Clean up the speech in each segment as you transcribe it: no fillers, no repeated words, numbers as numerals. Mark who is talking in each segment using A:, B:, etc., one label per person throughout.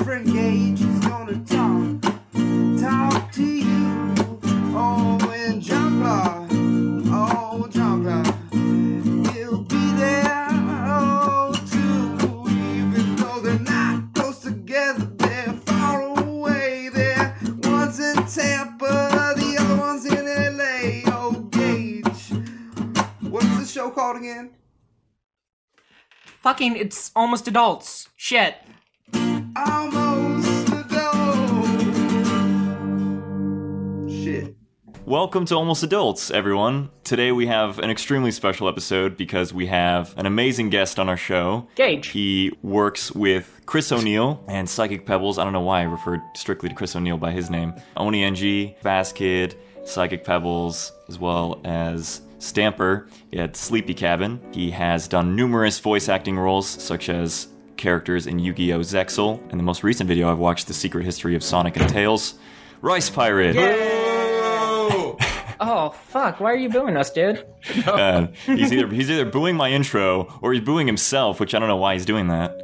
A: friend Gage is gonna talk to you. Oh, and John Clark, he'll be there, too. Even though they're not close together, they're far away. There, one's in Tampa, the other one's in LA. Oh, Gage, what's the show called again?
B: Fucking, it's Almost Adults. Shit.
A: Almost adult. Shit.
C: Welcome to Almost Adults, everyone. Today we have an extremely special episode because we have an amazing guest on our show.
B: Gage.
C: He works with Chris O'Neill and Psychic Pebbles. I don't know why I referred strictly to Chris O'Neill by his name. Oni NG, Fast Kid, Psychic Pebbles, as well as Stamper at Sleepy Cabin. He has done numerous voice acting roles, such as characters in Yu-Gi-Oh! Zexal. In the most recent video, I've watched The Secret History of Sonic and Tails. Ricepirate!
B: Oh, fuck. Why are you booing us, dude?
C: He's either booing my intro or he's booing himself, which I don't know why he's doing that.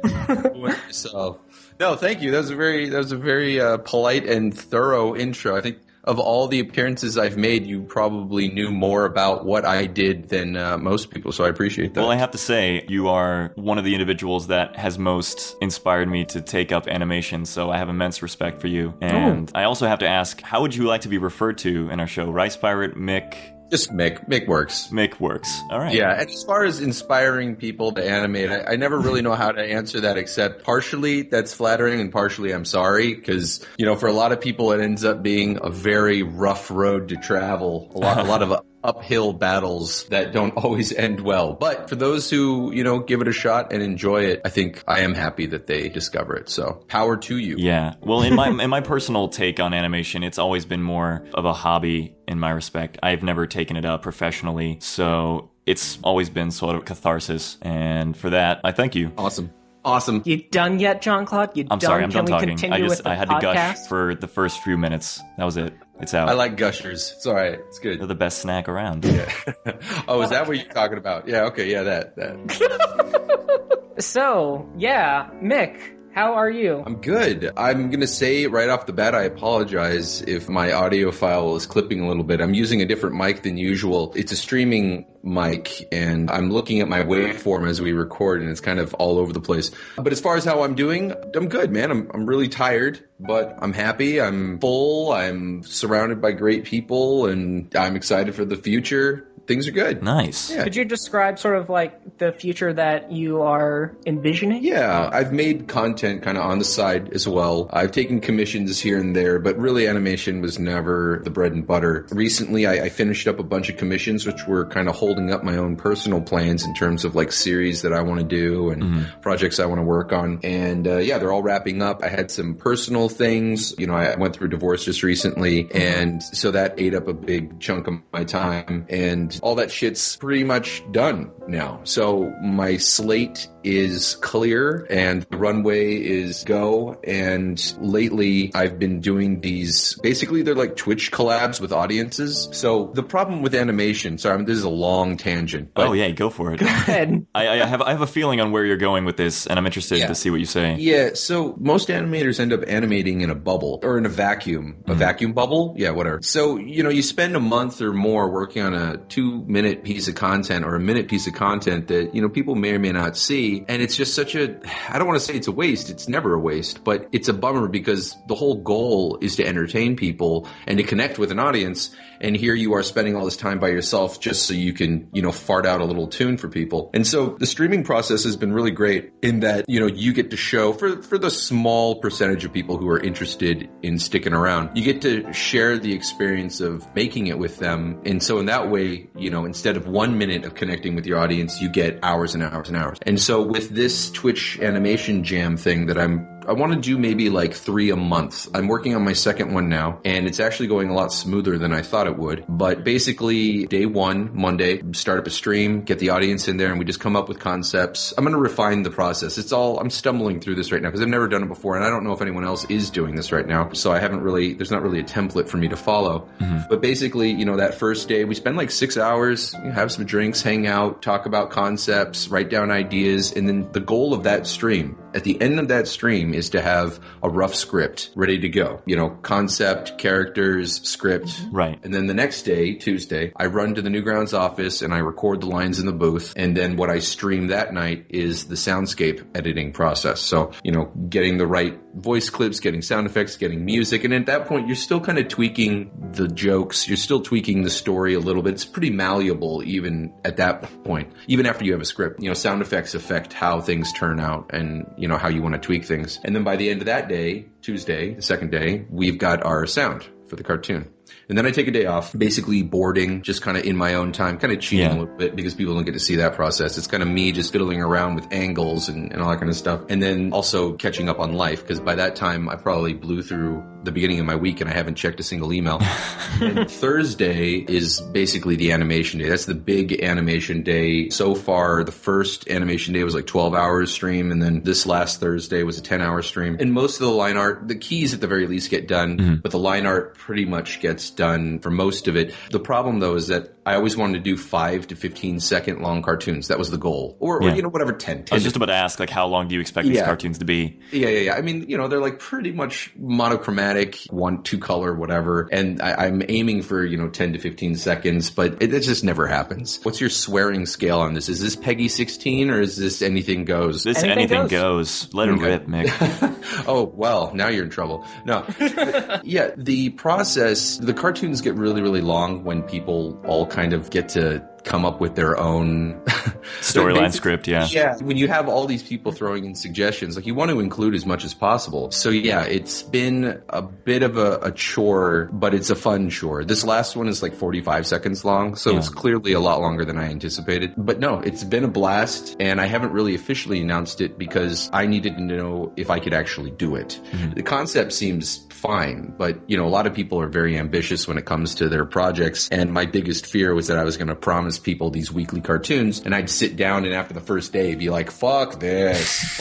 D: So, no, thank you. That was a very polite and thorough intro. I think of all the appearances I've made, you probably knew more about what I did than most people, so I appreciate that.
C: Well, I have to say, you are one of the individuals that has most inspired me to take up animation, so I have immense respect for you. And I also have to ask, how would you like to be referred to in our show? Ricepirate, Mick?
D: Just Mick. Mick works.
C: Mick works. All right.
D: Yeah, and as far as inspiring people to animate, I never really know how to answer that, except partially that's flattering and partially I'm sorry, because, for a lot of people it ends up being a very rough road to travel, a lot of uphill battles that don't always end well. But for those who, give it a shot and enjoy it, I think I am happy that they discover it. So power to you.
C: Yeah. Well, in my personal take on animation, it's always been more of a hobby in my respect. I've never taken it up professionally. So it's always been sort of catharsis. And for that, I thank you.
D: Awesome.
B: You done yet, Jean-Claude?
C: I'm sorry, I'm done
B: Can we
C: talking.
B: continue with the
C: I had
B: podcast?
C: to gush for the first few minutes. That was it. It's out.
D: I like gushers. It's all right. It's good.
C: They're the best snack around.
D: Yeah. Oh, is that what you're talking about? Yeah, okay, yeah, that.
B: So, yeah, Mick, how are you?
D: I'm good. I'm going to say right off the bat, I apologize if my audio file is clipping a little bit. I'm using a different mic than usual. It's a streaming mic, and I'm looking at my waveform as we record, and it's kind of all over the place. But as far as how I'm doing, I'm good, man. I'm really tired, but I'm happy. I'm full. I'm surrounded by great people, and I'm excited for the future. Things are good.
C: Nice.
D: Yeah.
B: Could you describe sort of like the future that you are envisioning?
D: Yeah, I've made content kind of on the side as well. I've taken commissions here and there, but really animation was never the bread and butter. Recently, I finished up a bunch of commissions, which were kind of holding up my own personal plans in terms of like series that I want to do and projects I want to work on. And yeah, they're all wrapping up. I had some personal things. I went through a divorce just recently, and so that ate up a big chunk of my time. And all that shit's pretty much done now. So my slate is clear and the runway is go. And lately I've been doing these, basically they're like Twitch collabs with audiences. So the problem with animation, sorry, this is a long tangent. But
C: oh yeah, go for it.
B: Go ahead.
C: I have a feeling on where you're going with this, and I'm interested to see what you say.
D: Yeah, so most animators end up animating in a bubble or in a vacuum. A vacuum bubble? Yeah, whatever. So, you spend a month or more working on a 2-minute piece of content or a minute piece of content that, people may or may not see. And it's just such I don't want to say it's a waste. It's never a waste, but it's a bummer because the whole goal is to entertain people and to connect with an audience. And here you are spending all this time by yourself just so you can, fart out a little tune for people. And so the streaming process has been really great in that, you get to show for the small percentage of people who are interested in sticking around, you get to share the experience of making it with them. And so in that way, instead of 1 minute of connecting with your audience, you get hours and hours and hours. And so with this Twitch animation jam thing that I want to do maybe like 3 a month. I'm working on my second one now, and it's actually going a lot smoother than I thought it would. But basically, day one, Monday, start up a stream, get the audience in there, and we just come up with concepts. I'm going to refine the process. I'm stumbling through this right now because I've never done it before, and I don't know if anyone else is doing this right now. So there's not really a template for me to follow. But basically, that first day, we spend like 6 hours, have some drinks, hang out, talk about concepts, write down ideas, and then the goal of that stream, at the end of that stream, stream is to have a rough script ready to go. You know, concept, characters, script.
C: Right.
D: And then the next day, Tuesday, I run to the Newgrounds office and I record the lines in the booth. And then what I stream that night is the soundscape editing process. So, you know, getting the right voice clips, getting sound effects, getting music. And at that point, you're still kind of tweaking the jokes. You're still tweaking the story a little bit. It's pretty malleable even at that point, even after you have a script. You know, sound effects affect how things turn out and, you know, how you want to tweak things. And then by the end of that day, Tuesday, the second day, we've got our sound for the cartoon. And then I take a day off, basically boarding, just kind of in my own time, kind of cheating a little bit because people don't get to see that process. It's kind of me just fiddling around with angles and all that kind of stuff. And then also catching up on life, because by that time I probably blew through the beginning of my week and I haven't checked a single email. And Thursday is basically the animation day. That's the big animation day. So far, the first animation day was like 12 hours stream. And then this last Thursday was a 10-hour stream. And most of the line art, the keys at the very least get done, but the line art pretty much gets done for most of it. The problem though is that I always wanted to do 5 to 15 second long cartoons. That was the goal. Or you know, whatever, 10.
C: I was just about to ask, like, how long do you expect these cartoons to be?
D: Yeah. I mean, you know, they're like pretty much monochromatic, 1-2 color, whatever. And I'm aiming for, you know, 10 to 15 seconds, but it just never happens. What's your swearing scale on this? Is this Peggy 16 or is this anything goes?
C: This anything goes. Let it rip, Mick.
D: Oh, well, now you're in trouble. No. Yeah, the process, the cartoons get really, really long when people all kind of get to come up with their own
C: storyline script.
D: Yeah, when you have all these people throwing in suggestions, like, you want to include as much as possible. So yeah, it's been a bit of a chore, but it's a fun chore. This last one is like 45 seconds long, so it's clearly a lot longer than I anticipated. But no, it's been a blast, and I haven't really officially announced it because I needed to know if I could actually do it. The concept seems fine, but you know, a lot of people are very ambitious when it comes to their projects, and my biggest fear was that I was going to promise people these weekly cartoons, and I'd sit down and after the first day be like, fuck this,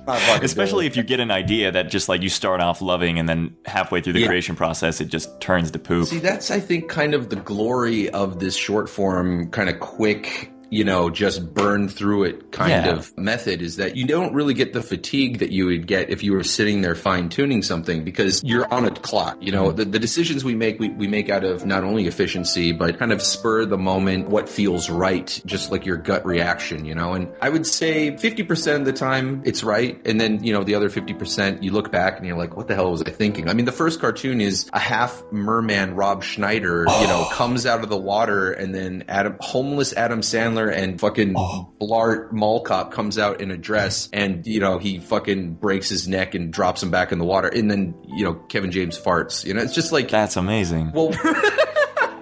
C: especially if you get an idea that just like you start off loving and then halfway through the creation process it just turns to poop.
D: See, that's, I think, kind of the glory of this short form kind of quick, you know, just burn through it kind of method, is that you don't really get the fatigue that you would get if you were sitting there fine tuning something, because you're on a clock. You know, the decisions we make out of not only efficiency, but kind of spur the moment, what feels right, just like your gut reaction, you know. And I would say 50% of the time it's right. And then, you know, the other 50% you look back and you're like, what the hell was I thinking? I mean, the first cartoon is a half merman Rob Schneider, you know, comes out of the water, and then homeless Adam Sandler and fucking Blart Mall Cop comes out in a dress, and, you know, he fucking breaks his neck and drops him back in the water, and then, you know, Kevin James farts. You know, it's just like,
C: that's amazing.
D: Well,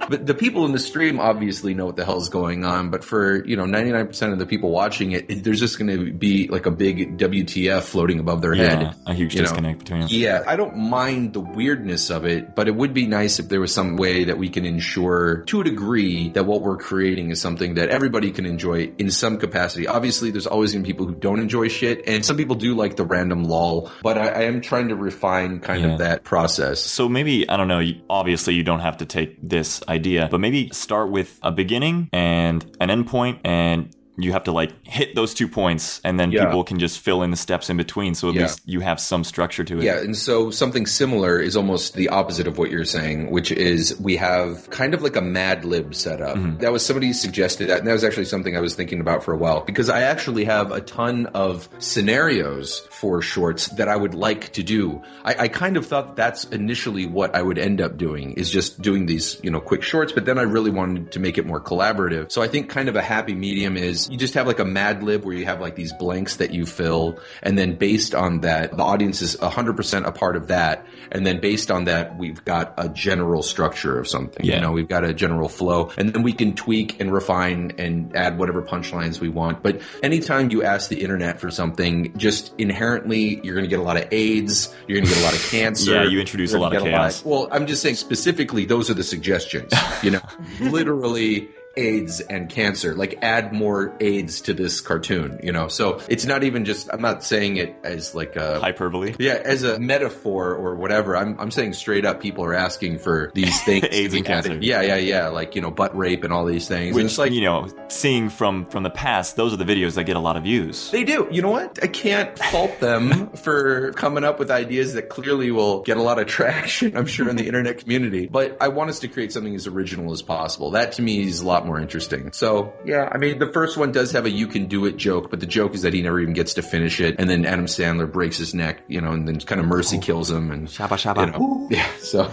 D: but the people in the stream obviously know what the hell is going on, but for, you know, 99% of the people watching it, there's just going to be like a big WTF floating above their head.
C: A huge disconnect between them.
D: Yeah, I don't mind the weirdness of it, but it would be nice if there was some way that we can ensure to a degree that what we're creating is something that everybody can enjoy in some capacity. Obviously, there's always going to be people who don't enjoy shit, and some people do like the random lull, but I am trying to refine kind of that process.
C: So maybe, I don't know, obviously you don't have to take this idea, but maybe start with a beginning and an end point, and you have to like hit those 2 points, and then people can just fill in the steps in between, so at least you have some structure to it.
D: Yeah, and so something similar is almost the opposite of what you're saying, which is we have kind of like a Mad Lib setup. That was, somebody suggested that, and that was actually something I was thinking about for a while, because I actually have a ton of scenarios for shorts that I would like to do. I kind of thought that's initially what I would end up doing, is just doing these, you know, quick shorts, but then I really wanted to make it more collaborative. So I think kind of a happy medium is you just have like a Mad Lib where you have like these blanks that you fill, and then based on that, the audience is 100% a part of that, and then based on that, we've got a general structure of something. You know, we've got a general flow, and then we can tweak and refine and add whatever punchlines we want. But anytime you ask the internet for something, just inherently, you're going to get a lot of AIDS, you're going to get a lot of cancer.
C: Yeah, you introduce a lot of chaos.
D: Well, I'm just saying specifically, those are the suggestions, you know, literally AIDS and cancer. Like, add more AIDS to this cartoon, you know? So it's not even just, I'm not saying it as like a
C: hyperbole.
D: Yeah, as a metaphor or whatever. I'm saying straight up people are asking for these things.
C: AIDS and cancer.
D: Yeah. Like, you know, butt rape and all these things.
C: Which,
D: and it's like,
C: you know, seeing from the past, those are the videos that get a lot of views.
D: They do. You know what? I can't fault them for coming up with ideas that clearly will get a lot of traction, I'm sure, in the internet community. But I want us to create something as original as possible. That to me is a lot more interesting. So, yeah, I mean, the first one does have a you can do it joke, but the joke is that he never even gets to finish it. And then Adam Sandler breaks his neck, you know, and then kind of mercy kills him. And
C: Shabba shabba.
D: You know, yeah, so...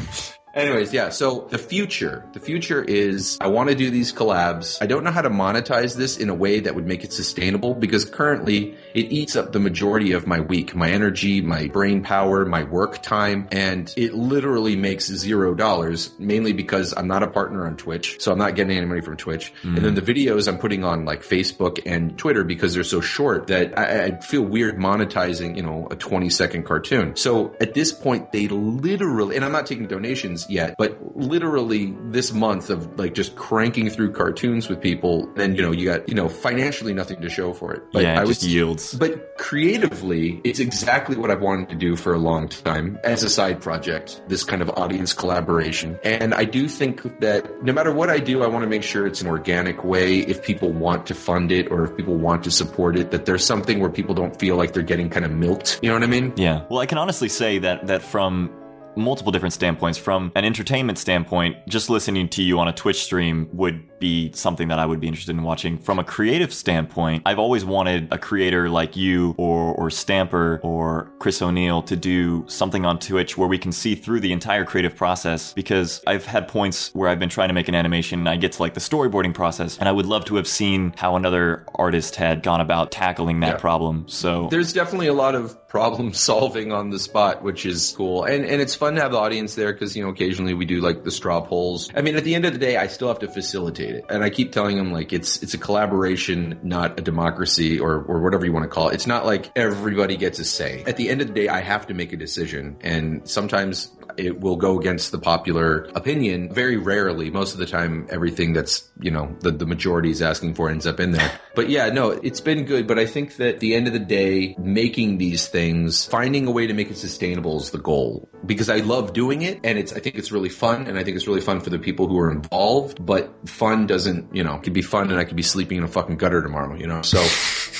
D: Anyways, yeah, so the future is I want to do these collabs. I don't know how to monetize this in a way that would make it sustainable because currently it eats up the majority of my week, my energy, my brain power, my work time, and it literally makes $0, mainly because I'm not a partner on Twitch, so I'm not getting any money from Twitch. And then the videos I'm putting on like Facebook and Twitter because they're so short that I feel weird monetizing, you know, a 20-second cartoon. So at this point, they literally, and I'm not taking donations yet, but literally this month of like just cranking through cartoons with people, then, you know, you got, you know, financially nothing to show for it. But
C: yeah, it just yields.
D: But creatively, it's exactly what I've wanted to do for a long time as a side project, this kind of audience collaboration. And I do think that no matter what I do, I want to make sure it's an organic way. If people want to fund it or if people want to support it, that there's something where people don't feel like they're getting kind of milked. You know what I mean?
C: Yeah. Well, I can honestly say that from multiple different standpoints. From an entertainment standpoint, just listening to you on a Twitch stream would be something that I would be interested in watching. From a creative standpoint, I've always wanted a creator like you or Stamper or Chris O'Neill to do something on Twitch where we can see through the entire creative process, because I've had points where I've been trying to make an animation and I get to like the storyboarding process, and I would love to have seen how another artist had gone about tackling that problem. So
D: there's definitely a lot of problem solving on the spot, which is cool. And it's fun to have the audience there because, you know, occasionally we do like the straw polls. I mean, at the end of the day, I still have to facilitate it. And I keep telling them like it's a collaboration, not a democracy or whatever you want to call it. It's not like everybody gets a say. At the end of the day, I have to make a decision. And sometimes it will go against the popular opinion. Very rarely, most of the time, everything that's, you know, the majority is asking for ends up in there. But yeah, no, it's been good. But I think that at the end of the day, making these things, finding a way to make it sustainable is the goal. Because I love doing it, and I think it's really fun, and I think it's really fun for the people who are involved. But fun doesn't, you know, it could be fun, and I could be sleeping in a fucking gutter tomorrow, you know. So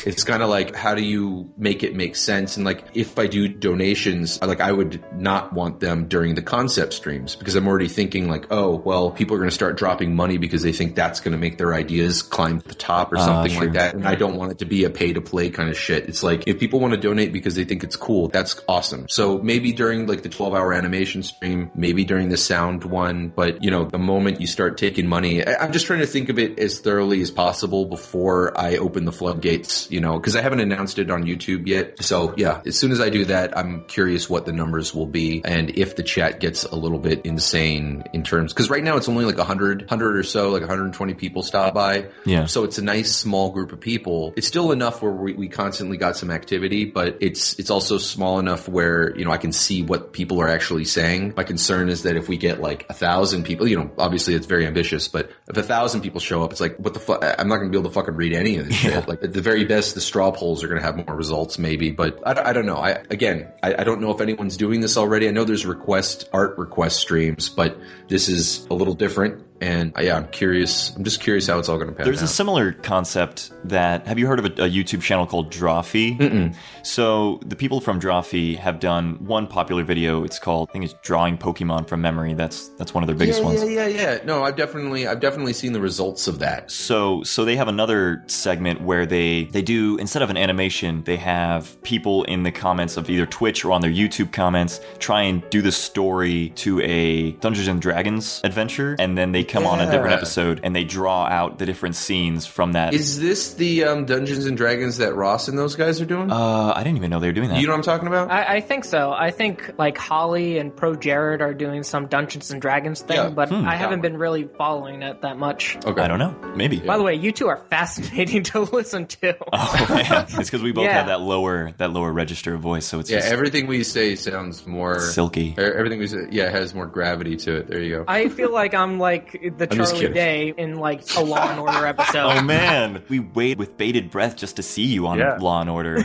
D: it's kind of like, how do you make it make sense? And like, if I do donations, like I would not want them during the concept streams, because I'm already thinking like, oh, well, people are going to start dropping money because they think that's going to make their ideas climb to the top or something like that. And I don't want it to be a pay to play kind of shit. It's like, if people want to donate because they think it's cool, that's awesome. So maybe during like the 12-hour animation stream, maybe during the sound one, but you know, the moment you start taking money, I'm just trying to think of it as thoroughly as possible before I open the floodgates, you know, because I haven't announced it on YouTube yet. So yeah, as soon as I do that, I'm curious what the numbers will be and if the chat gets a little bit insane in terms, because right now it's only like 100 or so, like 120 people stop by. Yeah. So it's a nice small group of people. It's still enough where we constantly got some activity, but it's also small enough where, you know, I can see what people are actually saying. My concern is that if we get like 1,000 people, you know, obviously it's very ambitious, but if 1,000 people show up, it's like, what the fuck? I'm not going to be able to fucking read any of this shit. Like at the very best, the straw polls are going to have more results maybe, but I don't know. I don't know if anyone's doing this already. I know there's art request streams, but this is a little different. And yeah, I'm curious. I'm just curious how it's all going to pan out.
C: There's a similar concept that, have you heard of a YouTube channel called Drawfee?
D: Mm-mm.
C: So the people from Drawfee have done one popular video. It's called, I think it's Drawing Pokemon from Memory. That's one of their biggest ones.
D: Yeah. No, I've definitely seen the results of that.
C: So they have another segment where they do, instead of an animation, they have people in the comments of either Twitch or on their YouTube comments try and do the story to a Dungeons and Dragons adventure, and then they come on a different episode and they draw out the different scenes from that.
D: Is this the Dungeons and Dragons that Ross and those guys are doing?
C: I didn't even know they were doing that.
D: You know what I'm talking about?
B: I think so. I think like Holly and Pro Jared are doing some Dungeons and Dragons thing, but I haven't been really following it that much.
C: Okay. I don't know. Maybe.
B: By the way, you two are fascinating to listen to.
C: Oh man, it's because we both have that lower register of voice, so it's just
D: everything we say sounds more
C: silky.
D: Everything we say, has more gravity to it. There you go.
B: I feel like I'm like like the Charlie Day in like a Law and Order episode.
C: Oh man, we wait with bated breath just to see you on Law and Order.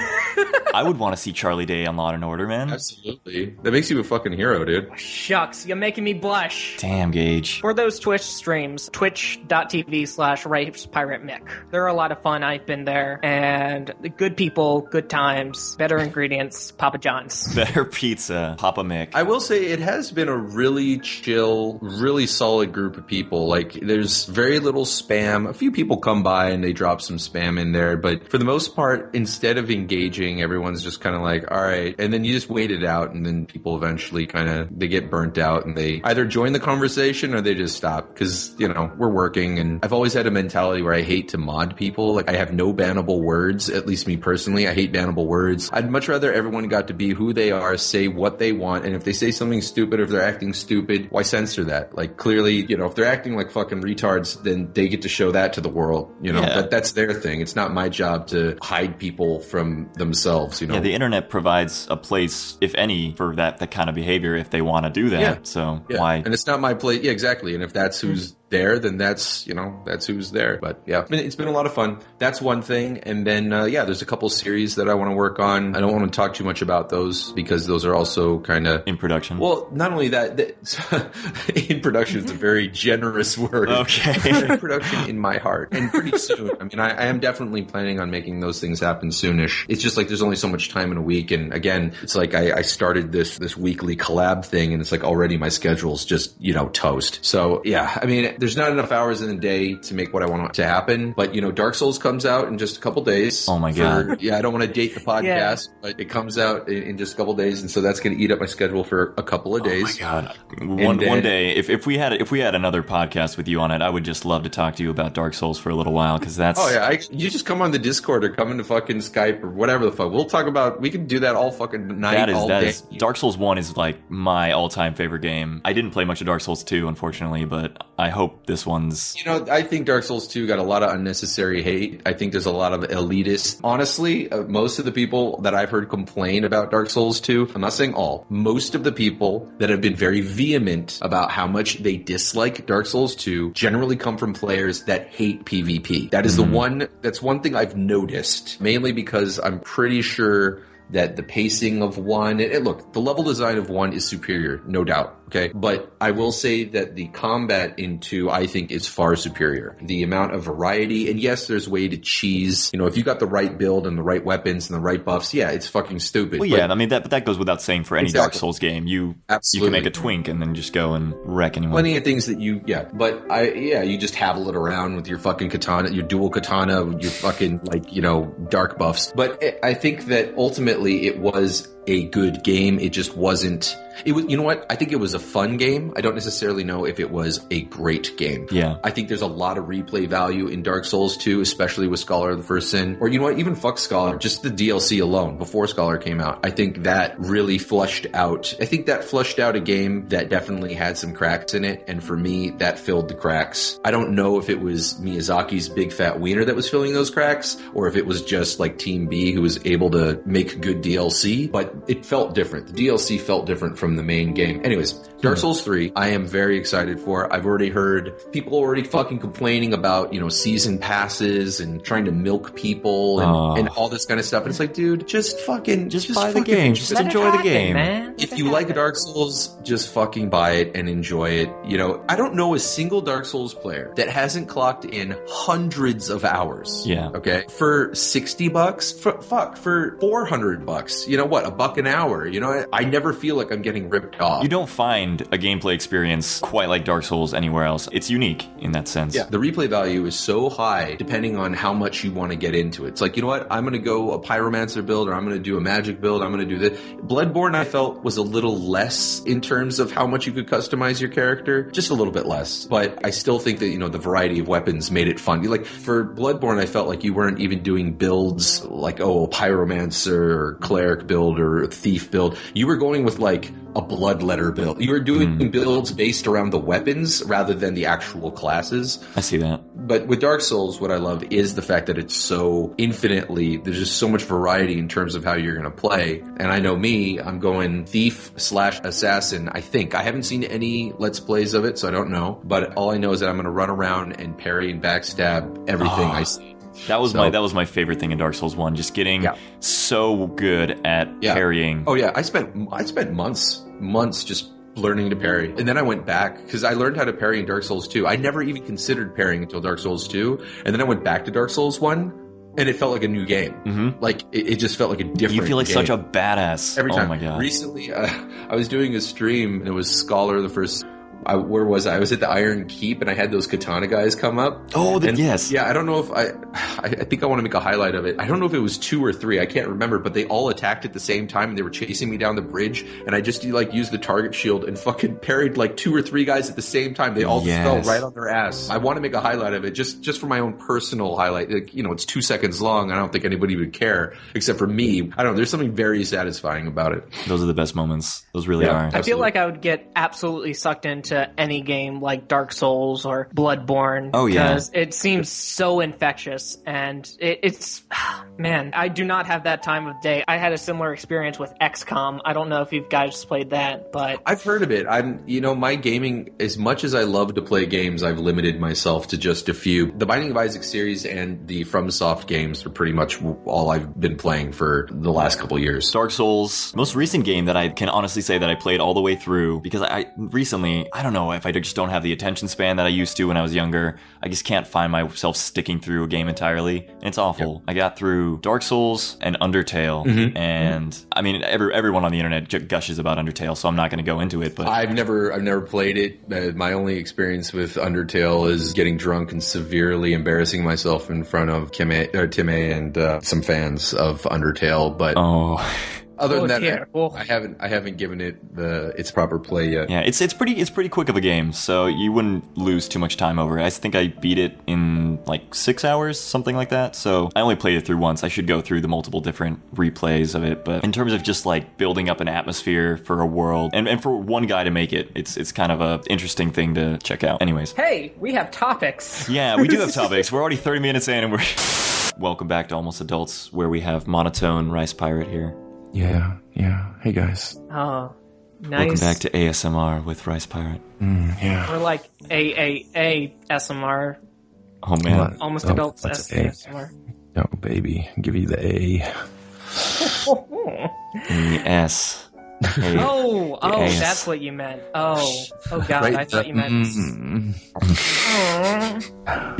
C: I would want to see Charlie Day on Law and Order, man.
D: Absolutely. That makes you a fucking hero, dude.
B: Shucks, you're making me blush.
C: Damn, Gage.
B: For those Twitch streams, twitch.tv/Ricepirate Mick. They're a lot of fun. I've been there. And good people, good times, better ingredients, Papa John's.
C: Better pizza, Papa Mick.
D: I will say it has been a really chill, really solid group of people. Like, there's very little spam. A few people come by and they drop some spam in there. But for the most part, instead of engaging, everyone's just kind of like, all right. And then you just wait it out. And then people eventually they get burnt out and they either join the conversation or they just stop. Because, we're working. And I've always had a mentality where I hate to mod people. Like, I have no bannable words, at least me personally. I hate bannable words. I'd much rather everyone got to be who they are, say what they want. And if they say something stupid, or if they're acting stupid, why censor that? Like, clearly, if they're acting like fucking retards, then they get to show that to the world. That's their thing. It's not my job to hide people from themselves,
C: Yeah, the internet provides a place, if any, for that kind of behavior if they want to do that.
D: Yeah.
C: So why?
D: And it's not my place. Yeah, exactly. And if that's who's there, then that's who's there. But yeah, it's been a lot of fun. That's one thing. And then, there's a couple series that I want to work on. I don't want to talk too much about those because those are also kind of
C: in production.
D: Well, not only that in production is a very generous word.
C: Okay.
D: In production in my heart. And pretty soon. I mean, I am definitely planning on making those things happen soonish. It's just like there's only so much time in a week. And again, it's like I started this weekly collab thing and it's like already my schedule's just, toast. So yeah, I mean, there's not enough hours in the day to make what I want to happen. But, Dark Souls comes out in just a couple days.
C: Oh my God.
D: I don't want to date the podcast, but it comes out in just a couple days. And so that's going to eat up my schedule for a couple of days.
C: Oh my God. One day, if we had another podcast with you on it, I would just love to talk to you about Dark Souls for a little while because that's...
D: Oh yeah, you just come on the Discord or come into fucking Skype or whatever the fuck. We'll talk about... We can do that all fucking night, all day.
C: Dark Souls 1 is like my all-time favorite game. I didn't play much of Dark Souls 2, unfortunately, but I hope this one's...
D: I think Dark Souls 2 got a lot of unnecessary hate. I think there's a lot of elitists. Honestly, most of the people that I've heard complain about Dark Souls 2, I'm not saying all, most of the people that have been very vehement about how much they dislike Dark Souls 2 generally come from players that hate PvP. That is that's one thing I've noticed, mainly because I'm pretty sure that the pacing of 1, look, the level design of 1 is superior, no doubt, okay? But I will say that the combat in 2, I think, is far superior. The amount of variety, and yes, there's a way to cheese. If you got the right build and the right weapons and the right buffs, yeah, it's fucking stupid.
C: Well, yeah, I mean, that goes without saying for any Dark Souls game. You can make a twink and then just go and wreck anyone.
D: Plenty of things that you just havel it around with your fucking katana, your dual katana, your fucking, dark buffs. But I think that ultimately it was a good game. It just wasn't... It was, I think it was a fun game. I don't necessarily know if it was a great game.
C: Yeah.
D: I think there's a lot of replay value in Dark Souls 2, especially with Scholar of the First Sin. Or even fuck Scholar, just the DLC alone, before Scholar came out. I think that really flushed out a game that definitely had some cracks in it. And for me, that filled the cracks. I don't know if it was Miyazaki's big fat wiener that was filling those cracks, or if it was just like Team B who was able to make good DLC, but it felt different. The DLC felt different from the main game. Anyways, Dark Souls 3, I am very excited for. I've already heard people already fucking complaining about, season passes and trying to milk people and all this kind of stuff. And it's like, dude, just buy the game. Just enjoy the game.
B: Man.
D: If you like Dark Souls, just fucking buy it and enjoy it. I don't know a single Dark Souls player that hasn't clocked in hundreds of hours.
C: Yeah.
D: Okay. For $60, for $400. You know what? $1 an hour. I never feel like I'm getting ripped off.
C: You don't find a gameplay experience quite like Dark Souls anywhere else. It's unique in that sense.
D: Yeah, the replay value is so high depending on how much you want to get into it. It's like, I'm going to go a Pyromancer build, or I'm going to do a magic build, I'm going to do this. Bloodborne, I felt, was a little less in terms of how much you could customize your character. Just a little bit less. But I still think that, the variety of weapons made it fun. Like, for Bloodborne, I felt like you weren't even doing builds like, a Pyromancer or Cleric build or Thief build. You were going with, like, a bloodletter build. You were doing builds based around the weapons rather than the actual classes.
C: I see that.
D: But with Dark Souls, what I love is the fact that it's so infinitely, there's just so much variety in terms of how you're going to play. And I know me, I'm going thief/assassin, I think. I haven't seen any Let's Plays of it, so I don't know. But all I know is that I'm going to run around and parry and backstab everything I see.
C: That was my favorite thing in Dark Souls 1, just getting so good at parrying.
D: Oh yeah, I spent months just learning to parry. And then I went back because I learned how to parry in Dark Souls 2. I never even considered parrying until Dark Souls 2. And then I went back to Dark Souls 1 and it felt like a new game. Mm-hmm. Like it just felt like a different game. You
C: feel like such a badass.
D: Every time.
C: Oh my God.
D: Recently, I was doing a stream and it was Scholar the first... where was I? I was at the Iron Keep and I had those katana guys come up.
C: Oh, yes.
D: Yeah, I don't know if I think I want to make a highlight of it. I don't know if it was 2 or 3. I can't remember, but they all attacked at the same time and they were chasing me down the bridge. And I just used the target shield and fucking parried 2 or 3 guys at the same time. They all just fell right on their ass. I want to make a highlight of it just for my own personal highlight. It's 2 seconds long. I don't think anybody would care except for me. I don't know. There's something very satisfying about it.
C: Those are the best moments. Those really are.
B: I feel like I would get absolutely sucked into any game like Dark Souls or Bloodborne.
C: Oh yeah,
B: because it seems so infectious, and it's man, I do not have that time of day. I had a similar experience with XCOM. I don't know if you guys played that, but
D: I've heard of it. My gaming, as much as I love to play games, I've limited myself to just a few. The Binding of Isaac series and the FromSoft games are pretty much all I've been playing for the last couple years.
C: Dark Souls, most recent game that I can honestly say that I played all the way through, because I recently, I don't know if I just don't have the attention span that I used to when I was younger. I just can't find myself sticking through a game entirely, and it's awful. Yep. I got through Dark Souls and Undertale, and I mean, everyone on the internet gushes about Undertale, so I'm not going to go into it. But
D: I've never played it. My only experience with Undertale is getting drunk and severely embarrassing myself in front of Time and some fans of Undertale. But other than that, I haven't given it its proper play yet.
C: Yeah, it's pretty quick of a game, so you wouldn't lose too much time over it. I think I beat it in 6 hours, something like that. So I only played it through once. I should go through the multiple different replays of it. But in terms of just building up an atmosphere for a world, and for one guy to make it, it's kind of a interesting thing to check out. Anyways,
B: hey, we have topics.
C: Yeah, we do have topics. We're already 30 minutes in, and we're welcome back to Almost Adults, where we have Monotone Ricepirate here.
D: Yeah. Hey, guys.
B: Oh, nice.
C: Welcome back to ASMR with Ricepirate.
B: Yeah. Or ASMR.
C: Oh, man.
B: Almost Adults ASMR.
D: No, baby. Give you the A.
C: And the S.
B: Oh, that's what you meant. Oh God, right? I thought you meant.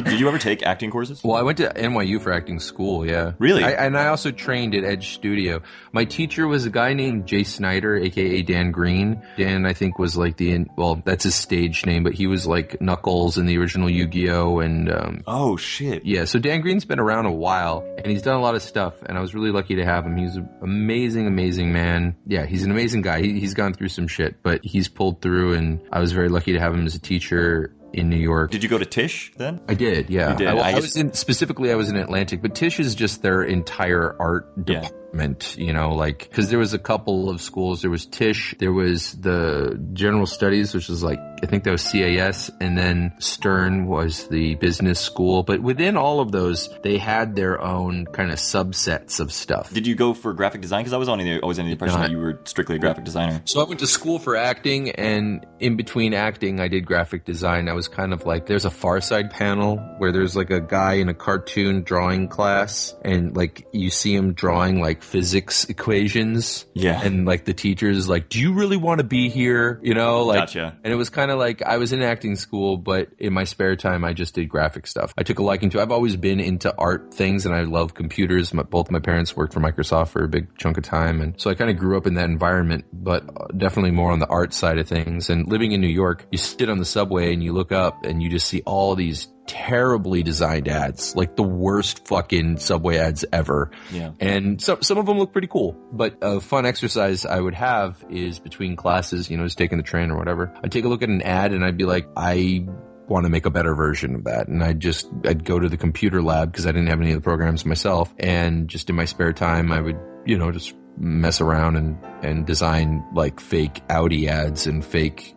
C: Did you ever take acting courses?
D: Well, I went to NYU for acting school, yeah.
C: Really?
D: And I also trained at Edge Studio. My teacher was a guy named Jay Snyder, aka Dan Green. Dan, I think, was that's his stage name, but he was Knuckles in the original Yu-Gi-Oh! And
C: oh, shit.
D: Yeah, so Dan Green's been around a while, and he's done a lot of stuff, and I was really lucky to have him. He's an amazing man. Yeah, he's an amazing guy. He's gone through some shit, but he's pulled through, and I was very lucky to have him as a teacher in New York.
C: Did you go to Tisch then?
D: I did, yeah.
C: You did.
D: I was in Atlantic, but Tisch is just their entire art department, because there was a couple of schools. There was Tisch, there was the General Studies, which was I think that was CAS, and then Stern was the business school. But within all of those, they had their own kind of subsets of stuff.
C: Did you go for graphic design? Because I was always under the impression that you were strictly a graphic designer.
D: So I went to school for acting, and in between acting, I did graphic design. I was kind of there's a Far Side panel where there's a guy in a cartoon drawing class, and you see him drawing physics equations.
C: Yeah.
D: And the teacher's do you really want to be here?
C: Gotcha.
D: And it was kind of I was in acting school, but in my spare time, I just did graphic stuff. I took a liking to I've always been into art things, and I love computers. Both my parents worked for Microsoft for a big chunk of time, and so I kind of grew up in that environment, but definitely more on the art side of things. And living in New York, you sit on the subway and you look up and you just see all these terribly designed ads, the worst fucking subway ads ever.
C: Yeah.
D: And some of them look pretty cool, but a fun exercise I would have is between classes, just taking the train or whatever, I'd take a look at an ad and I'd be I want to make a better version of that. And I'd go to the computer lab because I didn't have any of the programs myself. And just in my spare time, I would, just mess around and and design like fake Audi ads and fake,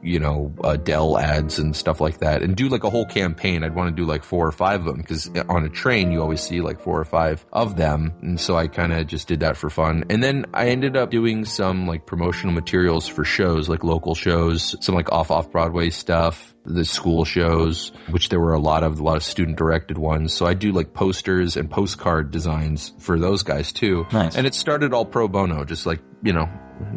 D: Dell ads and stuff like that, and do like a whole campaign. I'd want to do like 4 or 5 of them, because on a train you always see like 4 or 5 of them, and so I kind of just did that for fun. And then I ended up doing some like promotional materials for shows, like local shows, some like off Broadway stuff, the school shows, which there were a lot of student directed ones. So I do like posters and postcard designs for those guys too.
C: Nice.
D: And it started all pro bono, just like,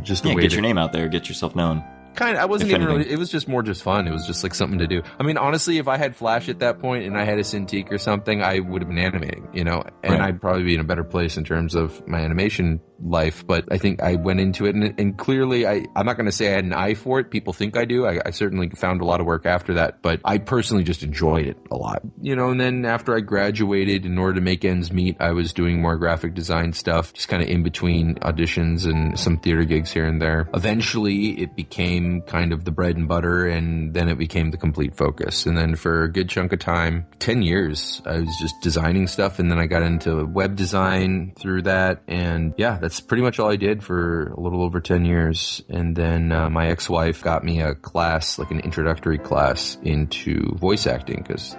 D: just a way
C: get
D: to
C: your name out there, get yourself known.
D: I wasn't even really, it was just more just fun. It was just like something to do. I mean, honestly, if I had Flash at that point and I had a Cintiq or something, I would have been animating, and
C: right.
D: I'd probably be in a better place in terms of my animation life. But I think I went into it, and clearly I'm not going to say I had an eye for it. People think I do. I certainly found a lot of work after that, but I personally just enjoyed it a lot, and then after I graduated, in order to make ends meet, I was doing more graphic design stuff, just kind of in between auditions and some theater gigs here and there. Eventually it became kind of the bread and butter, and then it became the complete focus. And then for a good chunk of time, 10 years, I was just designing stuff, and then I got into web design through that, and yeah, that's pretty much all I did for a little over 10 years. And then my ex-wife got me a class, like an introductory class into voice acting, because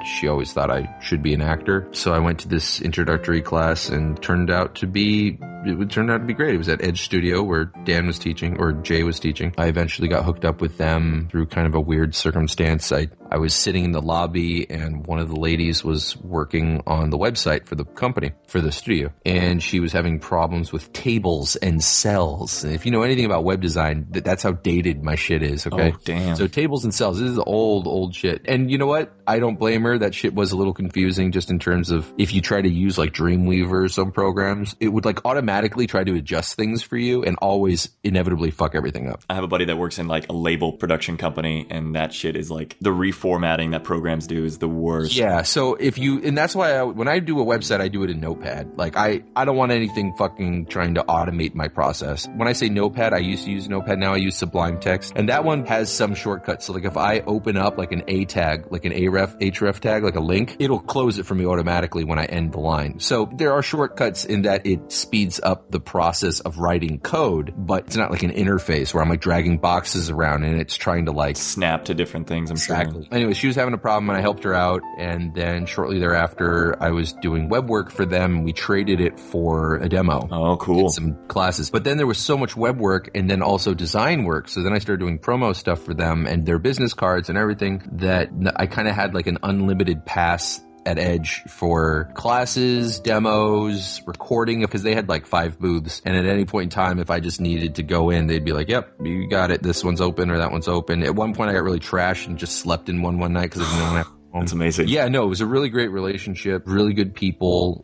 D: she always thought I should be an actor. So I went to this introductory class, and it turned out to be great. It was at Edge Studio, where Dan was teaching, or Jay was teaching. I eventually got hooked up with them through kind of a weird circumstance. I was sitting in the lobby, and one of the ladies was working on the website for the company, for the studio, and she was having problems with tables and cells. And if you know anything about web design, that's how dated my shit is, okay?
C: Oh, damn.
D: So tables and cells, this is old shit. And you know what? I don't blame her. That shit was a little confusing, just in terms of if you try to use like Dreamweaver or some programs, it would like automatically try to adjust things for you and always inevitably fuck everything up.
C: I have a buddy that works in like a label production company, and that shit is like, the reformatting that programs do is the worst.
D: Yeah, so and that's why when I do a website, I do it in Notepad. Like I don't want anything fucking trying to automate my process. When I say Notepad, I used to use Notepad, now I use Sublime Text, and that one has some shortcuts. So like if I open up like an A tag, like an href tag, like a link, it'll close it for me automatically when I end the line. So there are shortcuts in that it speeds up the process of writing code, but it's not like an interface where I'm like dragging boxes around and it's trying to like
C: snap to different things, I'm sure.
D: Anyway, she was having a problem and I helped her out, and then shortly thereafter I was doing web work for them. We traded it for a demo.
C: Oh, cool.
D: Did some classes. But then there was so much web work and then also design work, so then I started doing promo stuff for them and their business cards and everything, that I kind of had like an unlimited pass at Edge for classes, demos, recording, because they had like 5 booths, and at any point in time, if I just needed to go in, they'd be like, yep, you got it, this one's open or that one's open. At one point I got really trashed and just slept in one night because I didn't know.
C: That's amazing.
D: Yeah, no, it was a really great relationship, really good people,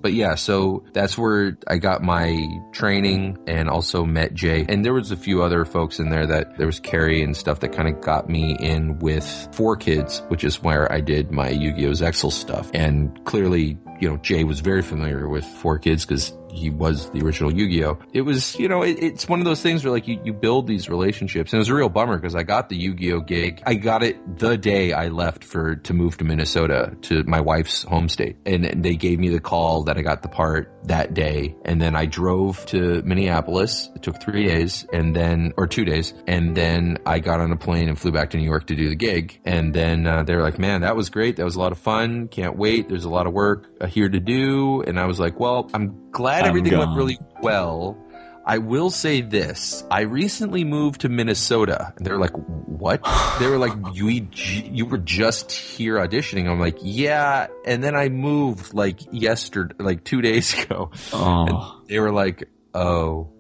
D: But yeah, so that's where I got my training and also met Jay. And there was a few other folks in there there was Carrie and stuff that kind of got me in with 4Kids, which is where I did my Yu-Gi-Oh! Zexal stuff. And clearly, Jay was very familiar with 4Kids because he was the original Yu-Gi-Oh! It was, it's one of those things where like you build these relationships, and it was a real bummer because I got the Yu-Gi-Oh! Gig. I got it the day I left to move to Minnesota, to my wife's home state. And they gave me the call that I got the part that day. And then I drove to Minneapolis. It took 3 days or 2 days. And then I got on a plane and flew back to New York to do the gig. And then they were like, man, that was great. That was a lot of fun. Can't wait. There's a lot of work here to do. And I was like, well, I'm glad everything went really well. I will say this. I recently moved to Minnesota. And they're like, what? They were like, you were just here auditioning. I'm like, yeah. And then I moved like 2 days ago.
C: Oh.
D: And they were like, oh.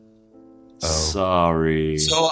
C: Sorry.
D: So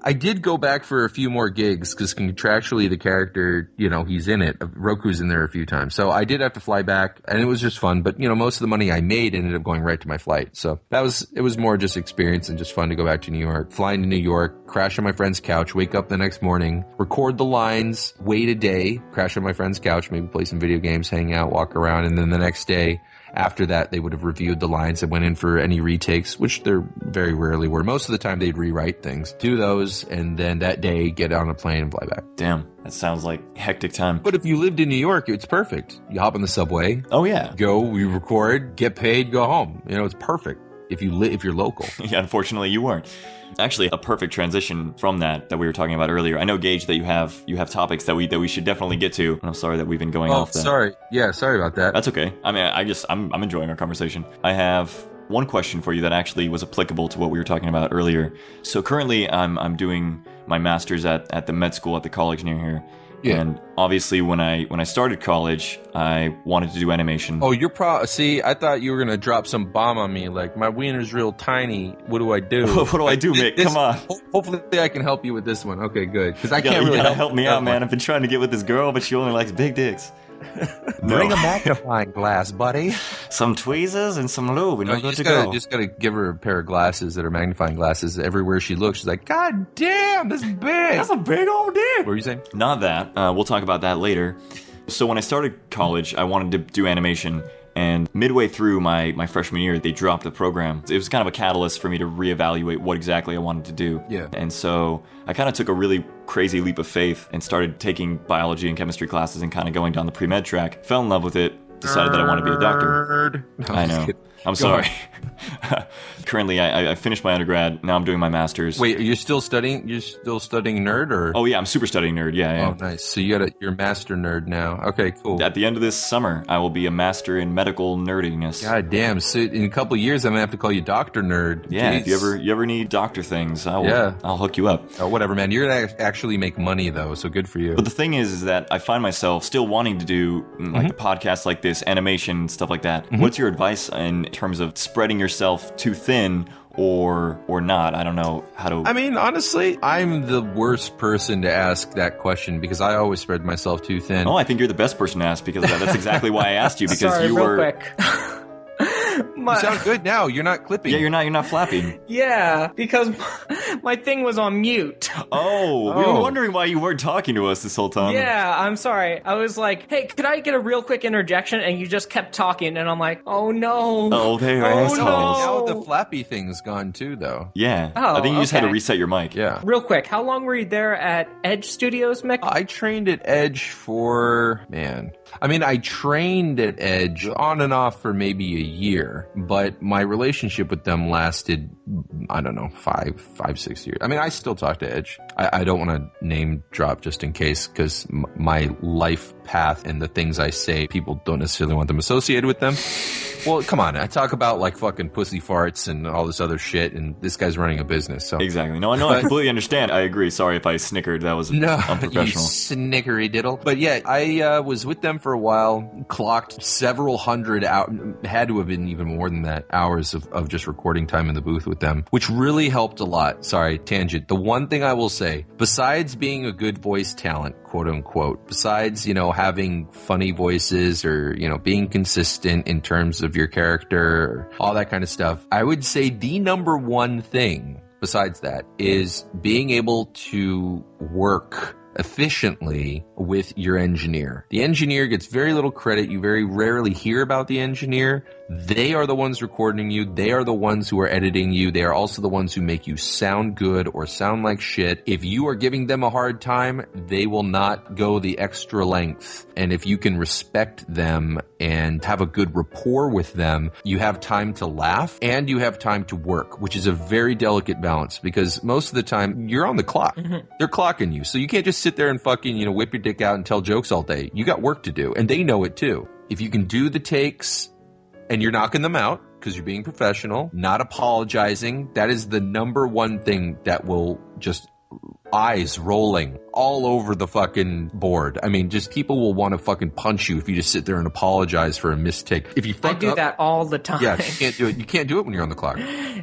D: I did go back for a few more gigs because contractually the character, he's in it. Roku's in there a few times. So I did have to fly back, and it was just fun. But, most of the money I made ended up going right to my flight. So it was more just experience and just fun to go back to New York. Flying to New York, crash on my friend's couch, wake up the next morning, record the lines, wait a day, crash on my friend's couch, maybe play some video games, hang out, walk around. And then the next day, after that, they would have reviewed the lines and went in for any retakes, which there very rarely were. Most of the time, they'd rewrite things, do those, and then that day, get on a plane and fly back.
C: Damn, that sounds like hectic time.
D: But if you lived in New York, it's perfect. You hop on the subway.
C: Oh, yeah.
D: Go, we record, get paid, go home. It's perfect. if you're local.
C: Yeah, unfortunately, you weren't. Actually, a perfect transition from that we were talking about earlier. I know, Gage, that you have topics that we should definitely get to. And I'm sorry that we've been going off that.
D: Sorry. Yeah, sorry about that.
C: That's okay. I mean, I'm enjoying our conversation. I have one question for you that actually was applicable to what we were talking about earlier. So currently, I'm doing my master's at the med school at the college near here. Yeah. And obviously, when I started college, I wanted to do animation.
D: Oh, see, I thought you were gonna drop some bomb on me, like my wiener's real tiny. What do I do?
C: What do I do, Mick? Come on.
D: Hopefully, I can help you with this one. Okay, good. Because I
C: can't
D: really
C: you gotta help me out, man. I've been trying to get with this girl, but she only likes big dicks.
D: Bring a magnifying glass, buddy.
C: Some tweezers and some lube, and you're good to go.
D: You just gotta give her a pair of glasses that are magnifying glasses. Everywhere she looks, she's like, God damn, this is big.
C: That's a big old dick.
D: What were you saying?
C: Not that. We'll talk about that later. So when I started college, I wanted to do animation. And midway through my freshman year, they dropped the program. It was kind of a catalyst for me to reevaluate what exactly I wanted to do.
D: Yeah.
C: And so I kind of took a really crazy leap of faith and started taking biology and chemistry classes and kind of going down the pre-med track. Fell in love with it. Decided that I want to be a doctor.
D: No,
C: I know. I'm sorry. Currently, I finished my undergrad. Now I'm doing my master's.
D: Wait, are you still studying? You're still studying nerd, or?
C: Oh yeah, I'm super studying nerd. Yeah, I am.
D: Oh, nice. So you're a master nerd now. Okay, cool.
C: At the end of this summer, I will be a master in medical nerdiness.
D: God damn! So in a couple of years, I'm gonna have to call you Doctor Nerd.
C: Yeah,
D: Jeez.
C: if you ever need doctor things, I'll hook you up.
D: Oh, whatever, man. You're gonna actually make money though, so good for you.
C: But the thing is that I find myself still wanting to do like a podcast like this, animation, stuff like that. What's your advice in terms of spreading yourself too thin or not? I don't know how to...
D: I mean, honestly, I'm the worst person to ask that question because I always spread myself too thin.
C: Oh, I think you're the best person to ask because of that. That's exactly why I asked you, because
B: Sorry,
C: you
B: real
C: were...
B: quick.
D: You sound good now. You're not clipping.
C: Yeah, you're not flapping.
B: Yeah, because my thing was on mute.
C: Oh, we were wondering why you weren't talking to us this whole time.
B: Yeah, I'm sorry. I was like, hey, could I get a real quick interjection? And you just kept talking, and I'm like, oh no.
C: Oh, they're assholes.
B: No.
D: Now the flappy thing's gone too, though.
C: Yeah.
B: Oh,
C: I think you just had to
B: okay.
C: reset your mic.
D: Yeah.
B: Real quick, how long were you there at Edge Studios, Mick?
D: I trained at Edge I trained at Edge on and off for maybe a year, but my relationship with them lasted, I don't know, 5-6 years. I mean, I still talk to Edge. I don't want to name drop just in case, because my life path and the things I say, people don't necessarily want them associated with them. Well, come on. I talk about like fucking pussy farts and all this other shit, and this guy's running a business. So
C: exactly. No, I completely understand. I agree. Sorry if I snickered. That was unprofessional.
D: You snickery diddle. But yeah, I was with them for a while, clocked several hundred had to have been even more than that, hours of just recording time in the booth with them, which really helped a lot. Sorry, tangent. The one thing I will say, besides being a good voice talent, quote unquote, besides, having funny voices or, being consistent in terms of your character, all that kind of stuff, I would say the number one thing besides that is being able to work efficiently with your engineer. The engineer gets very little credit. You very rarely hear about the engineer. They are the ones recording you. They are the ones who are editing you. They are also the ones who make you sound good or sound like shit. If you are giving them a hard time, they will not go the extra length. And if you can respect them and have a good rapport with them, you have time to laugh and you have time to work, which is a very delicate balance because most of the time you're on the clock. They're clocking you. So you can't just sit there and fucking, whip your dick out and tell jokes all day. You got work to do and they know it too. If you can do the takes and you're knocking them out because you're being professional, not apologizing, that is the number one thing that will just eyes rolling all over the fucking board. I mean, just people will want to fucking punch you if you just sit there and apologize for a mistake. If you fuck
B: I do that all the time.
D: Yeah, you can't do it. You can't do it when you're on the clock.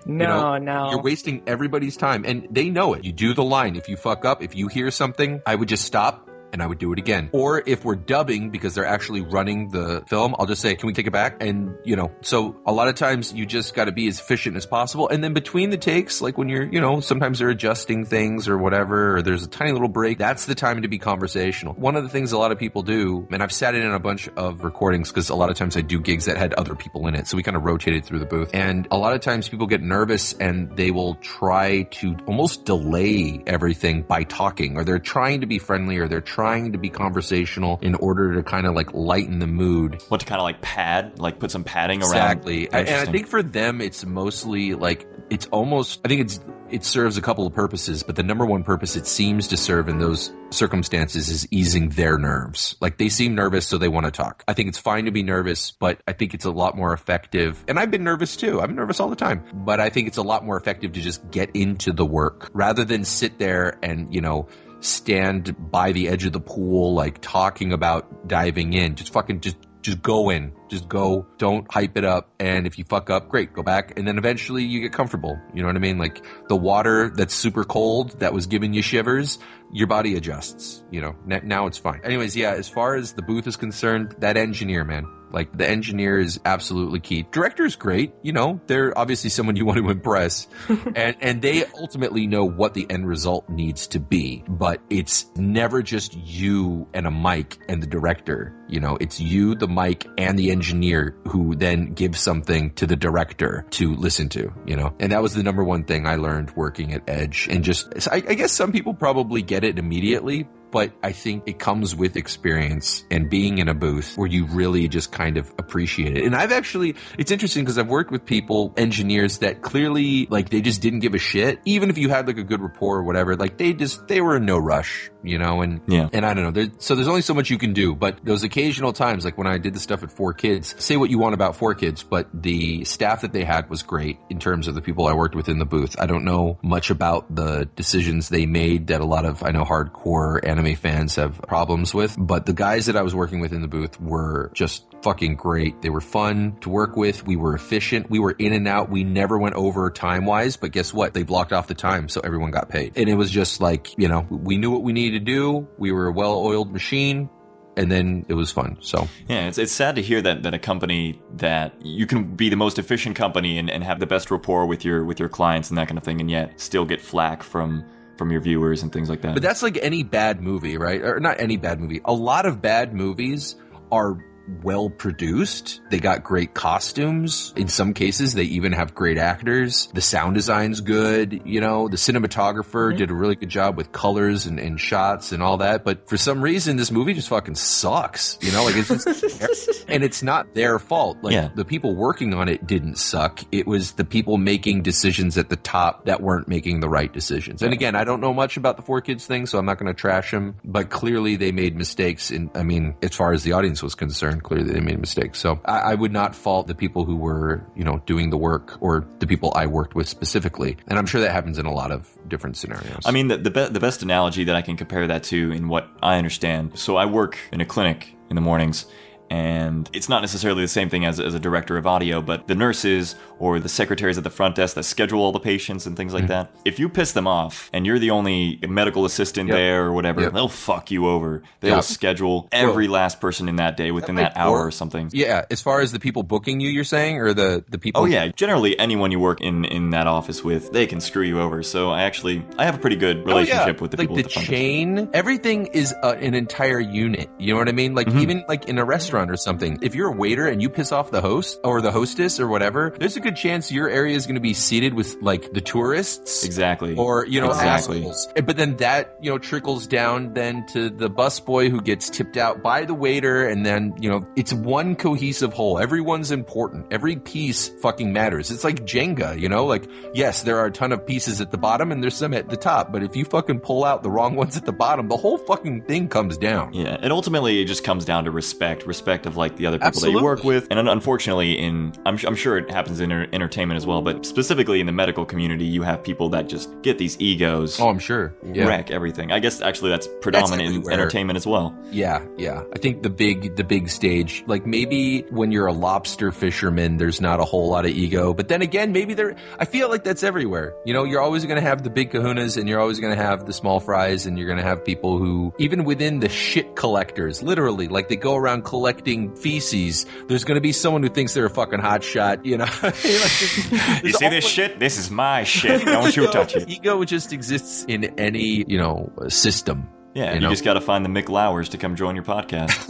B: No.
D: You're wasting everybody's time and they know it. You do the line. If you fuck up, if you hear something, I would just stop and I would do it again. Or if we're dubbing because they're actually running the film, I'll just say, can we take it back? And, so a lot of times you just got to be as efficient as possible. And then between the takes, like when you're, sometimes they're adjusting things or whatever, or there's a tiny little break, that's the time to be conversational. One of the things a lot of people do, and I've sat in on a bunch of recordings because a lot of times I do gigs that had other people in it. So we kind of rotated through the booth. And a lot of times people get nervous and they will try to almost delay everything by talking, or they're trying to be friendly, or they're trying to be conversational in order to kind of like lighten the mood.
C: What, to kind of like pad, like put some padding around?
D: Exactly. And I think for them, it's mostly like, it's almost, I think it serves a couple of purposes, but the number one purpose it seems to serve in those circumstances is easing their nerves. Like, they seem nervous, so they want to talk. I think it's fine to be nervous, but I think it's a lot more effective. And I've been nervous too. I'm nervous all the time, but I think it's a lot more effective to just get into the work rather than sit there and, you know, stand by the edge of the pool, like talking about diving in. Just fucking just go in. Just go. Don't hype it up. And if you fuck up, great, go back. And then eventually you get comfortable. You know what I mean? Like, the water that's super cold that was giving you shivers, your body adjusts. You know, now it's fine. Anyways, yeah, as far as the booth is concerned, that engineer, man. Like, the engineer is absolutely key. Director is great. You know, they're obviously someone you want to impress. and they ultimately know what the end result needs to be. But it's never just you and a mic and the director. You know, it's you, the mic, and the engineer who then gives something to the director to listen to, you know? And that was the number one thing I learned working at Edge. And just, I guess some people probably get it immediately, but I think it comes with experience and being in a booth where you really just kind of appreciate it. And I've actually, it's interesting because I've worked with people, engineers that clearly, like, they just didn't give a shit. Even if you had like a good rapport or whatever, like they were in no rush, you know? And, and I don't know. So there's only so much you can do, but those occasional times, like when I did the stuff at 4Kids, say what you want about 4Kids, but the staff that they had was great in terms of the people I worked with in the booth. I don't know much about the decisions they made that a lot of, I know, hardcore anime fans have problems with, but the guys that I was working with in the booth were just fucking great. They were fun to work with. We were efficient. We were in and out. We never went over time-wise, but guess what? They blocked off the time, so everyone got paid. And it was just like, you know, we knew what we needed to do. We were a well-oiled machine. And then it was fun. So
C: yeah, it's sad to hear that a company that you can be the most efficient company and have the best rapport with your clients and that kind of thing, and yet still get flack from your viewers and things like that.
D: But that's like any bad movie, right? Or not any bad movie. A lot of bad movies are well produced. They got great costumes. In some cases, they even have great actors. The sound design's good. You know, the cinematographer did a really good job with colors and shots and all that. But for some reason, this movie just fucking sucks. You know, like, it's just, and it's not their fault. Like, the people working on it didn't suck. It was the people making decisions at the top that weren't making the right decisions. And again, I don't know much about the 4Kids thing, so I'm not going to trash them. But clearly they made mistakes I mean, as far as the audience was concerned, clearly they made mistakes. So I would not fault the people who were, you know, doing the work, or the people I worked with specifically. And I'm sure that happens in a lot of different scenarios.
C: I mean, the best analogy that I can compare that to, in what I understand. So I work in a clinic in the mornings, and it's not necessarily the same thing as a director of audio, but the nurses or the secretaries at the front desk that schedule all the patients and things like that, if you piss them off and you're the only medical assistant there or whatever, they'll fuck you over. They'll schedule every last person in that day within that hour or something.
D: Yeah, as far as the people booking you, you're saying, or the people?
C: Oh yeah, generally anyone you work in that office with, they can screw you over. So I have a pretty good relationship with the people at the front desk.
D: Chain, everything is an entire unit. You know what I mean? Like, even like in a restaurant or something, if you're a waiter and you piss off the host or the hostess or whatever, there's a good chance your area is going to be seated with like the tourists.
C: Exactly.
D: Or, you know, assholes. But then that, you know, trickles down then to the busboy who gets tipped out by the waiter. And then, you know, it's one cohesive whole. Everyone's important. Every piece fucking matters. It's like Jenga, you know, like, yes, there are a ton of pieces at the bottom and there's some at the top. But if you fucking pull out the wrong ones at the bottom, the whole fucking thing comes down.
C: Yeah. And ultimately it just comes down to respect of like the other people that you work with. And unfortunately I'm sure it happens in entertainment as well, but specifically in the medical community, you have people that just get these egos.
D: Oh, I'm sure.
C: Wreck everything. I guess actually that's predominant in entertainment as well.
D: Yeah. I think the big stage, like maybe when you're a lobster fisherman, there's not a whole lot of ego, but then again, maybe I feel like that's everywhere. You know, you're always going to have the big kahunas and you're always going to have the small fries, and you're going to have people who, even within the shit collectors, literally, like they go around collecting feces, there's going to be someone who thinks they're a fucking hot shot, you know.
C: You see this shit? This is my shit. Don't you touch it.
D: Ego just exists in any, you know, system.
C: Yeah, you just got to find the Mick Lauers to come join your podcast.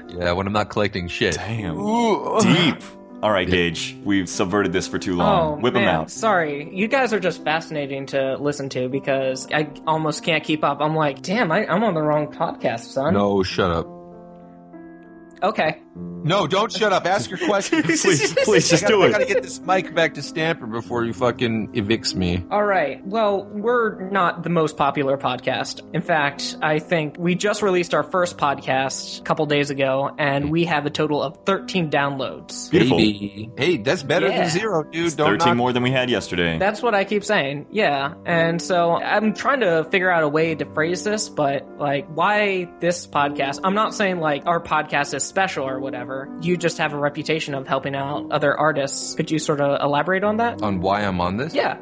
D: Yeah, when I'm not collecting shit.
C: Damn. Deep. All right, Gage, we've subverted this for too long. Whip them out.
B: Sorry. You guys are just fascinating to listen to because I almost can't keep up. I'm like, damn, I'm on the wrong podcast, son.
D: No, shut up.
B: Okay.
D: No, don't shut up. Ask your question.
C: Please, just do it.
D: I gotta get this mic back to Stamper before you fucking evicts me.
B: All right. Well, we're not the most popular podcast. In fact, I think we just released our first podcast a couple days ago, and we have a total of 13 downloads.
C: Beautiful.
D: Baby. Hey, that's better than 0, dude.
C: It's
D: Don't
C: 13
D: knock.
C: more than we had yesterday.
B: That's what I keep saying. Yeah. And so I'm trying to figure out a way to phrase this, but like, why this podcast? I'm not saying like our podcast is special or whatever. You just have a reputation of helping out other artists. Could you sort of elaborate on that?
D: On why I'm on this?
B: Yeah.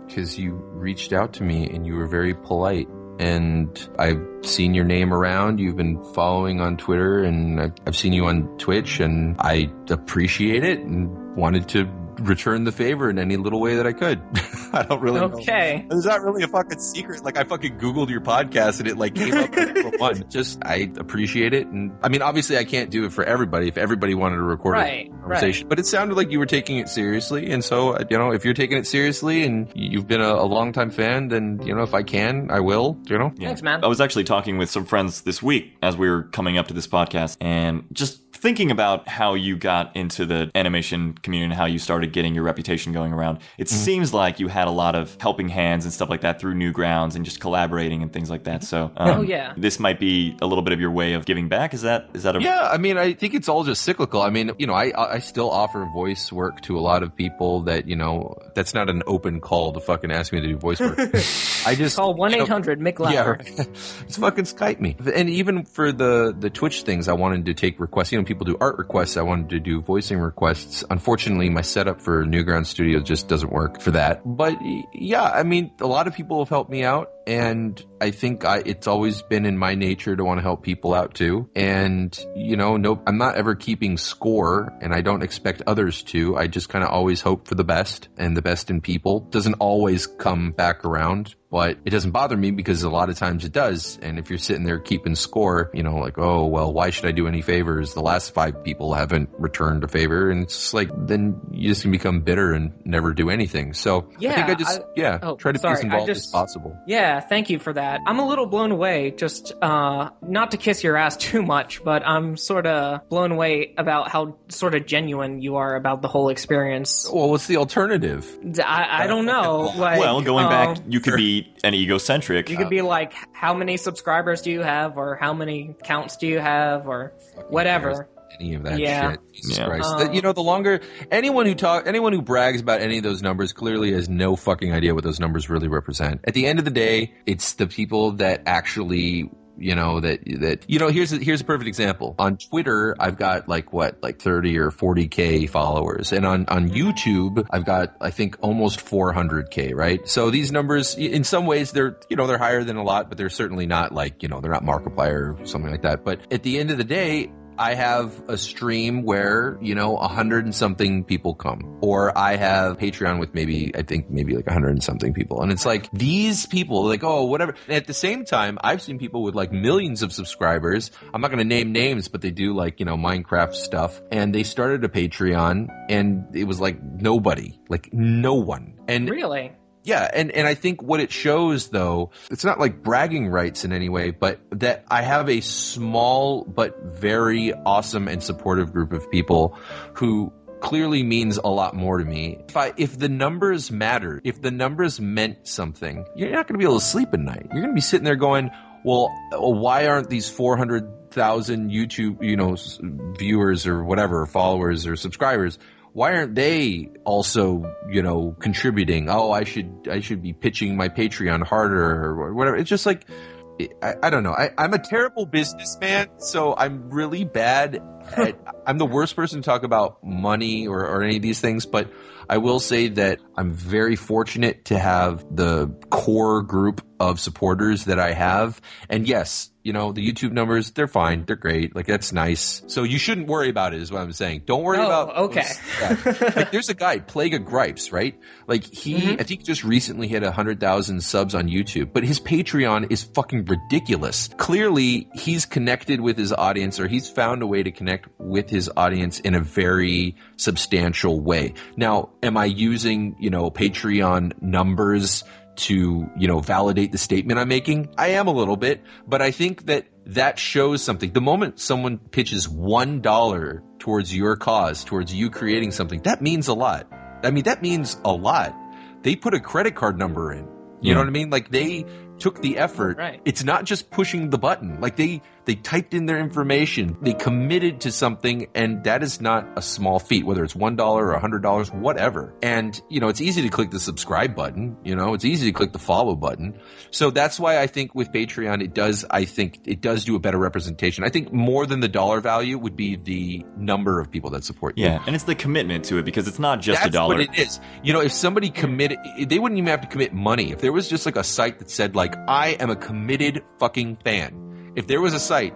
D: Because you reached out to me and you were very polite. And I've seen your name around. You've been following on Twitter, and I've seen you on Twitch, and I appreciate it and wanted to return the favor in any little way that I could. I don't really know.
B: Okay.
D: It's not really a fucking secret. Like, I fucking Googled your podcast and it like came up for one. Just, I appreciate it. And I mean, obviously I can't do it for everybody if everybody wanted to record a conversation, but it sounded like you were taking it seriously. And so, you know, if you're taking it seriously and you've been a longtime fan, then, you know, if I can, I will, you know?
C: Yeah.
B: Thanks, man.
C: I was actually talking with some friends this week as we were coming up to this podcast and just thinking about how you got into the animation community and how you started getting your reputation going around. It seems like you had a lot of helping hands and stuff like that through Newgrounds and just collaborating and things like that. So this might be a little bit of your way of giving back. Is that a...
D: Yeah, I mean, I think it's all just cyclical. I mean, you know, I still offer voice work to a lot of people that, you know, that's not an open call to fucking ask me to do voice work. I just
B: call 1-800-MICK Lauer.
D: Yeah, right. Just fucking Skype me. And even for the Twitch things, I wanted to take requests. You know, people do art requests. I wanted to do voicing requests. Unfortunately, my setup for Newgrounds Studio just doesn't work for that. But yeah, I mean, a lot of people have helped me out. And I think it's always been in my nature to want to help people out too. And, you know, I'm not ever keeping score, and I don't expect others to. I just kind of always hope for the best, and the best in people doesn't always come back around. But it doesn't bother me because a lot of times it does. And if you're sitting there keeping score, you know, like, oh, well, why should I do any favors? The last 5 people haven't returned a favor. And it's like, then you just can become bitter and never do anything. So
B: yeah,
D: I think I just, try to be as involved as possible.
B: Yeah, thank you for that. I'm a little blown away, just not to kiss your ass too much, but I'm sort of blown away about how sort of genuine you are about the whole experience.
D: Well, what's the alternative?
B: I don't know. Like,
C: well, going back, you could be an egocentric.
B: You could be like, how many subscribers do you have, or how many counts do you have, or whatever.
D: Any of that shit. Jesus
C: Yeah.
D: Christ. You know, the longer anyone who brags about any of those numbers clearly has no fucking idea what those numbers really represent. At the end of the day, it's the people that actually, you know, here's a perfect example. On Twitter, I've got like 30 or 40K followers. And on YouTube, I've got, I think, almost 400K, right? So these numbers, in some ways, they're higher than a lot, but they're certainly not like, you know, they're not Markiplier or something like that. But at the end of the day, I have a stream where, you know, 100 and something people come. Or I have Patreon with maybe like 100 and something people. And it's like, these people, like, oh, whatever. And at the same time, I've seen people with like millions of subscribers. I'm not going to name names, but they do like, you know, Minecraft stuff. And they started a Patreon and it was like nobody, like no one. And
B: really?
D: Yeah, and I think what it shows, though, it's not like bragging rights in any way, but that I have a small but very awesome and supportive group of people who clearly means a lot more to me. If the numbers mattered, if the numbers meant something, you're not going to be able to sleep at night. You're going to be sitting there going, well, why aren't these 400,000 YouTube, you know, viewers or whatever, followers or subscribers, why aren't they also, you know, contributing? Oh, I should be pitching my Patreon harder or whatever. It's just like, I don't know. I'm a terrible businessman, so I'm really bad at, I'm the worst person to talk about money or any of these things, but I will say that I'm very fortunate to have the core group of supporters that I have. And yes, you know, the YouTube numbers, they're fine. They're great. Like, that's nice. So you shouldn't worry about it is what I'm saying. Don't worry about...
B: Okay.
D: Like, there's a guy, Plague of Gripes, right? Like, I think just recently hit 100,000 subs on YouTube, but his Patreon is fucking ridiculous. Clearly, he's connected with his audience, or he's found a way to connect with his audience in a very substantial way. Now, am I using, you know, Patreon numbers to, you know, validate the statement I'm making? I am a little bit, but I think that shows something. The moment someone pitches $1 towards your cause, towards you creating something, that means a lot. I mean, that means a lot. They put a credit card number in. You know what I mean? Like, they took the effort.
B: Right.
D: It's not just pushing the button. Like, they typed in their information. They committed to something, and that is not a small feat, whether it's $1 or $100, whatever. And, you know, it's easy to click the subscribe button. You know, it's easy to click the follow button. So that's why I think with Patreon, it does do a better representation. I think more than the dollar value would be the number of people that support you.
C: Yeah, and it's the commitment to it, because it's not just
D: That's
C: $1.
D: what it is. You know, if somebody committed, they wouldn't even have to commit money. If there was just like a site that said, like, I am a committed fucking fan. If there was a site,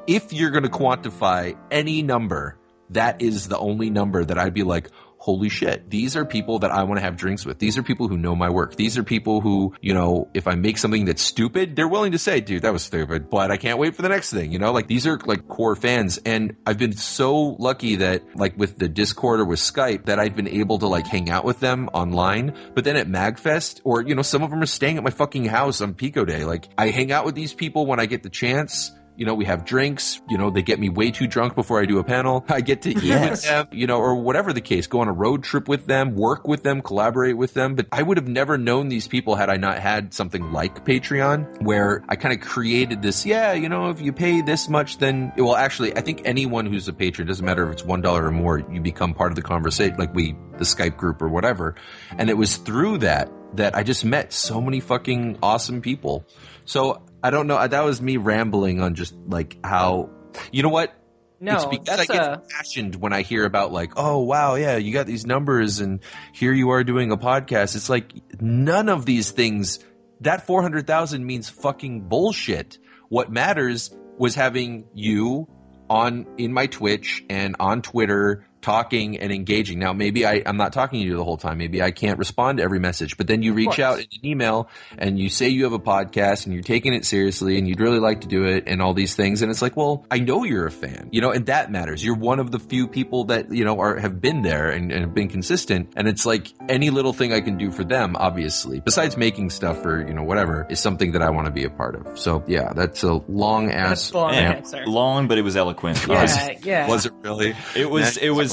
D: if you're going to quantify any number, that is the only number that I'd be like, holy shit, these are people that I want to have drinks with. These are people who know my work. These are people who, you know, if I make something that's stupid, they're willing to say, dude, that was stupid, but I can't wait for the next thing. You know, like, these are like core fans. And I've been so lucky that, like, with the Discord or with Skype, that I've been able to, like, hang out with them online. But then at MagFest, or, you know, some of them are staying at my fucking house on Pico Day. Like, I hang out with these people when I get the chance. You know, we have drinks, you know, they get me way too drunk before I do a panel. I get to eat with them, you know, or whatever the case, go on a road trip with them, work with them, collaborate with them. But I would have never known these people had I not had something like Patreon, where I kind of created this, you know, if you pay this much, then, well, actually, I think anyone who's a patron, doesn't matter if it's $1 or more, you become part of the conversation, like the Skype group or whatever. And it was through that I just met so many fucking awesome people. So I don't know. That was me rambling on just like how, you know what?
B: No,
D: it's because I
B: that's
D: get impassioned when I hear about, like, oh, wow, yeah, you got these numbers and here you are doing a podcast. It's like, none of these things, that 400,000 means fucking bullshit. What matters was having you in my Twitch and on Twitter talking and engaging. Now, maybe I'm not talking to you the whole time. Maybe I can't respond to every message, but then you reach out in an email and you say you have a podcast and you're taking it seriously and you'd really like to do it and all these things. And it's like, well, I know you're a fan, you know, and that matters. You're one of the few people that, you know, have been there and have been consistent. And it's like, any little thing I can do for them, obviously, besides making stuff or, you know, whatever, is something that I want to be a part of. So yeah, that's a long ass
B: answer.
C: Long, but it was eloquent.
B: Yeah.
D: Was it really?
C: It was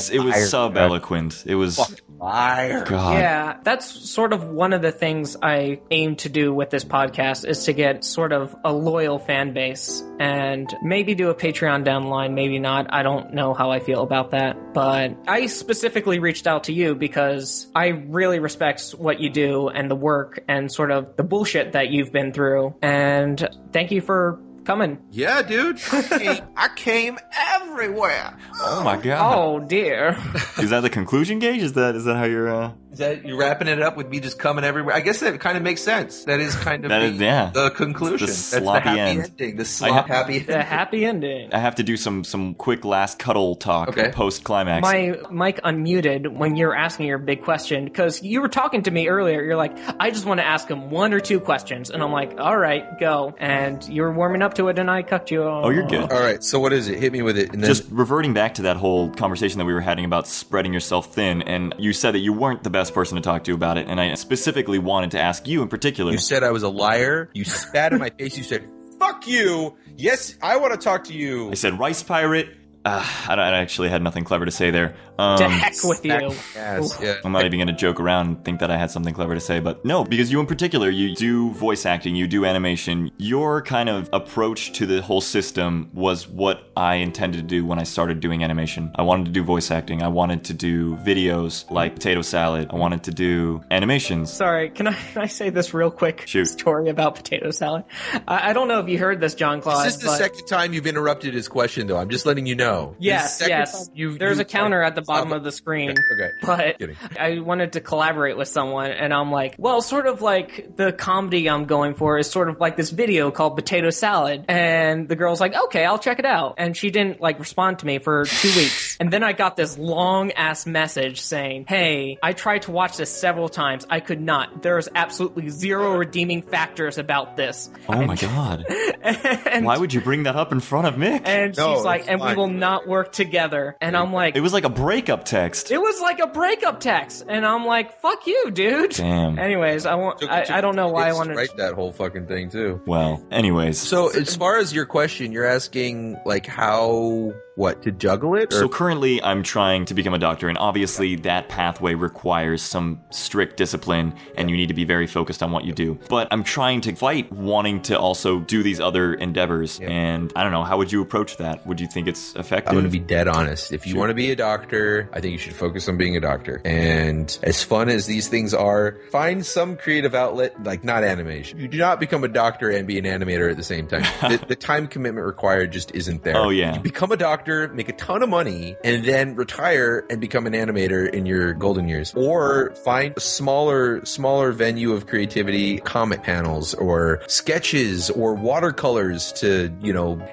C: sub-eloquent. It was
D: liar.
C: God.
B: Yeah, that's sort of one of the things I aim to do with this podcast, is to get sort of a loyal fan base, and maybe do a Patreon down the line, maybe not. I don't know how I feel about that, but I specifically reached out to you because I really respect what you do and the work and sort of the bullshit that you've been through, and thank you for coming.
D: Yeah, dude. I came everywhere.
C: Oh my god.
B: Oh dear.
C: Is that the conclusion, Gage? Is that how you're
D: Is that you're wrapping it up with me just coming everywhere? I guess that kind of makes sense. That is kind of the conclusion.
C: It's the sloppy
D: That's the happy
C: end.
D: ending. The happy ending.
B: The happy ending.
C: I have to do some quick last cuddle talk post climax.
B: My mic unmuted when you're asking your big question, because you were talking to me earlier. You're like, I just want to ask him one or two questions, and I'm like, all right, go. And you were warming up to it, and I cut you off.
C: Oh, you're good.
D: All right, so what is it? Hit me with it. And then...
C: Just reverting back to that whole conversation that we were having about spreading yourself thin, and you said that you weren't the best person to talk to about it, and I specifically wanted to ask you in particular.
D: You said I was a liar. You spat in my face. You said, fuck you. Yes, I want to talk to you.
C: I said Ricepirate. I actually had nothing clever to say there.
B: To heck with you.
D: Yes, yeah.
C: I'm not even going to joke around and think that I had something clever to say, but no, because you in particular, you do voice acting, you do animation. Your kind of approach to the whole system was what I intended to do when I started doing animation. I wanted to do voice acting. I wanted to do videos like Potato Salad. I wanted to do animations.
B: Sorry, can I say this real quick
C: Shoot.
B: story about Potato Salad? I don't know if you heard this, John Claude.
D: This is the second time you've interrupted his question, though. I'm just letting you know. No.
B: Yes,
D: The second
B: yes.
D: time
B: There's
D: you
B: a counter at the bottom
D: stop
B: of the
D: it.
B: screen.
D: Okay.
B: But
D: Kidding.
B: I wanted to collaborate with someone, and I'm like, well, sort of like the comedy I'm going for is sort of like this video called Potato Salad. And the girl's like, okay, I'll check it out. And she didn't like respond to me for 2 weeks. And then I got this long ass message saying, hey, I tried to watch this several times. I could not. There's absolutely zero redeeming factors about this.
C: Oh my god.
B: And,
C: Why would you bring that up in front of Mick?
B: and
D: No,
B: she's like,
D: it's
B: and we
D: fine.
B: will not work together. And I'm like,
C: It was like a breakup text.
B: it was like a breakup text, and I'm like, "Fuck you, dude."
C: Damn.
B: Anyways, I don't know why I wanted.
D: write that whole fucking thing too.
C: Well, anyways.
D: So as far as your question, you're asking like how to juggle it? Or?
C: So currently I'm trying to become a doctor, and obviously that pathway requires some strict discipline, and you need to be very focused on what you do. But I'm trying to fight wanting to also do these other endeavors, and I don't know, how would you approach that? Would you think it's effective?
D: I'm going to be dead honest. If you want to be a doctor, I think you should focus on being a doctor. And as fun as these things are, find some creative outlet, like not animation. You do not become a doctor and be an animator at the same time. The time commitment required just isn't there.
C: Oh, yeah.
D: You become a doctor, make a ton of money, and then retire and become an animator in your golden years. Or find a smaller venue of creativity, comic panels or sketches or watercolors to,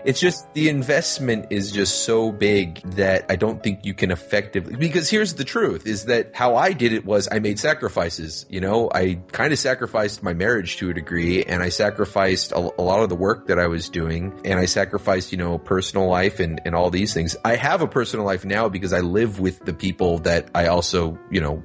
D: it's just the investment is just so big that I don't think you can effectively, because here's the truth is that how I did it was I made sacrifices. I kind of sacrificed my marriage to a degree, and I sacrificed a lot of the work that I was doing, and I sacrificed, personal life and all these things. I have a personal life now because I live with the people that I also,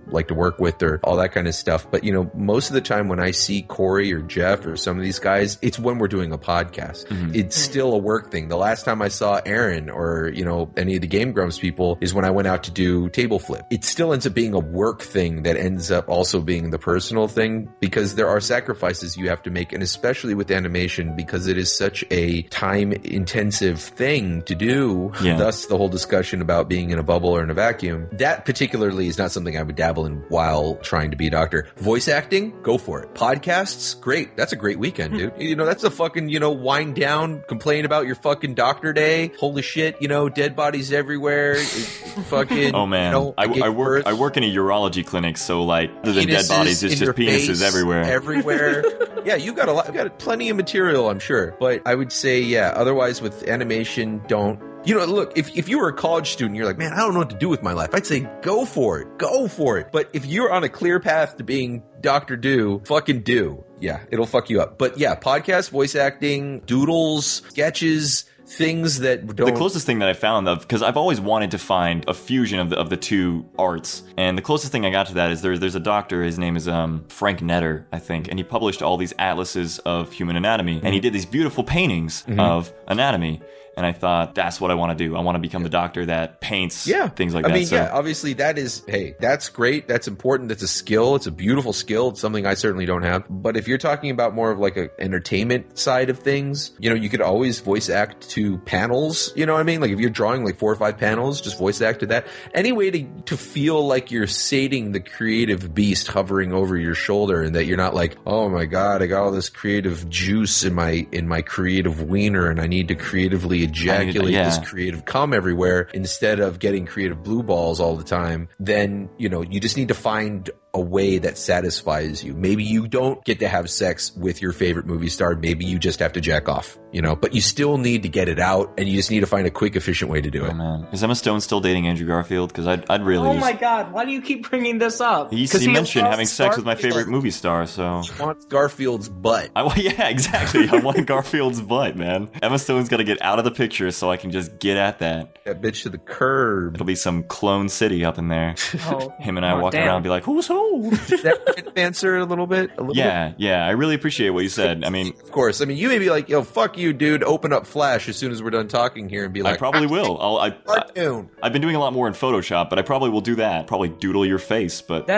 D: like to work with or all that kind of stuff. But, most of the time when I see Corey or Jeff or some of these guys, it's when we're doing a podcast. Mm-hmm. It's still a work thing. The last time I saw Aaron or, any of the Game Grumps people is when I went out to do table flip. It still ends up being a work thing that ends up also being the personal thing, because there are sacrifices you have to make, and especially with animation, because it is such a time intensive thing to do. Yeah. Thus the whole discussion about being in a bubble or in a vacuum. That particularly is not something I would dabble in while trying to be a doctor. Voice acting, go for it. Podcasts, great. That's a great weekend, dude. That's a fucking, wind down, complain about your fucking doctor day. Holy shit, dead bodies everywhere. Fucking.
C: Oh man, I work in a urology clinic, so like other than dead bodies, it's just penises everywhere.
D: Everywhere. Yeah, you've got plenty of material, I'm sure. But I would say, yeah, otherwise with animation, don't. Look, if you were a college student, you're like, man, I don't know what to do with my life. I'd say go for it. Go for it. But if you're on a clear path to being Dr. Do, fucking do. Yeah, it'll fuck you up. But yeah, podcast, voice acting, doodles, sketches, things that don't...
C: The closest thing that I found because I've always wanted to find a fusion of the two arts, and the closest thing I got to that is there's a doctor, his name is Frank Netter, I think, and he published all these atlases of human anatomy, and he did these beautiful paintings of anatomy. And I thought, that's what I want to do. I want to become the doctor that paints things like that.
D: I mean, obviously that is, hey, that's great. That's important. That's a skill. It's a beautiful skill. It's something I certainly don't have. But if you're talking about more of like a entertainment side of things, you could always voice act to panels. You know what I mean? Like if you're drawing like 4 or 5 panels, just voice act to that. Any way to feel like you're sating the creative beast hovering over your shoulder, and that you're not like, oh my God, I got all this creative juice in my creative wiener, and I need to creatively ejaculate this creative cum everywhere instead of getting creative blue balls all the time, then, you just need to find a way that satisfies you. Maybe you don't get to have sex with your favorite movie star. Maybe you just have to jack off, but you still need to get it out, and you just need to find a quick, efficient way to do it.
C: Oh man. Is Emma Stone still dating Andrew Garfield? Because I'd really...
B: Oh my God, why do you keep bringing this up?
C: He mentioned having sex with my favorite movie star, so...
D: He wants Garfield's butt.
C: Yeah, exactly. I want Garfield's butt, man. Emma Stone's got to get out of the picture so I can just get at that.
D: That bitch to the curb.
C: It'll be some clone city up in there.
B: Oh,
C: him and I walking around and be like, who's who?
D: Does that answer a little bit?
C: Yeah. I really appreciate what you said. I mean...
D: Of course. I mean, you may be like, yo, fuck you, dude. Open up Flash as soon as we're done talking here and be like...
C: I probably will. I've been doing a lot more in Photoshop, but I probably will do that. Probably doodle your face, but...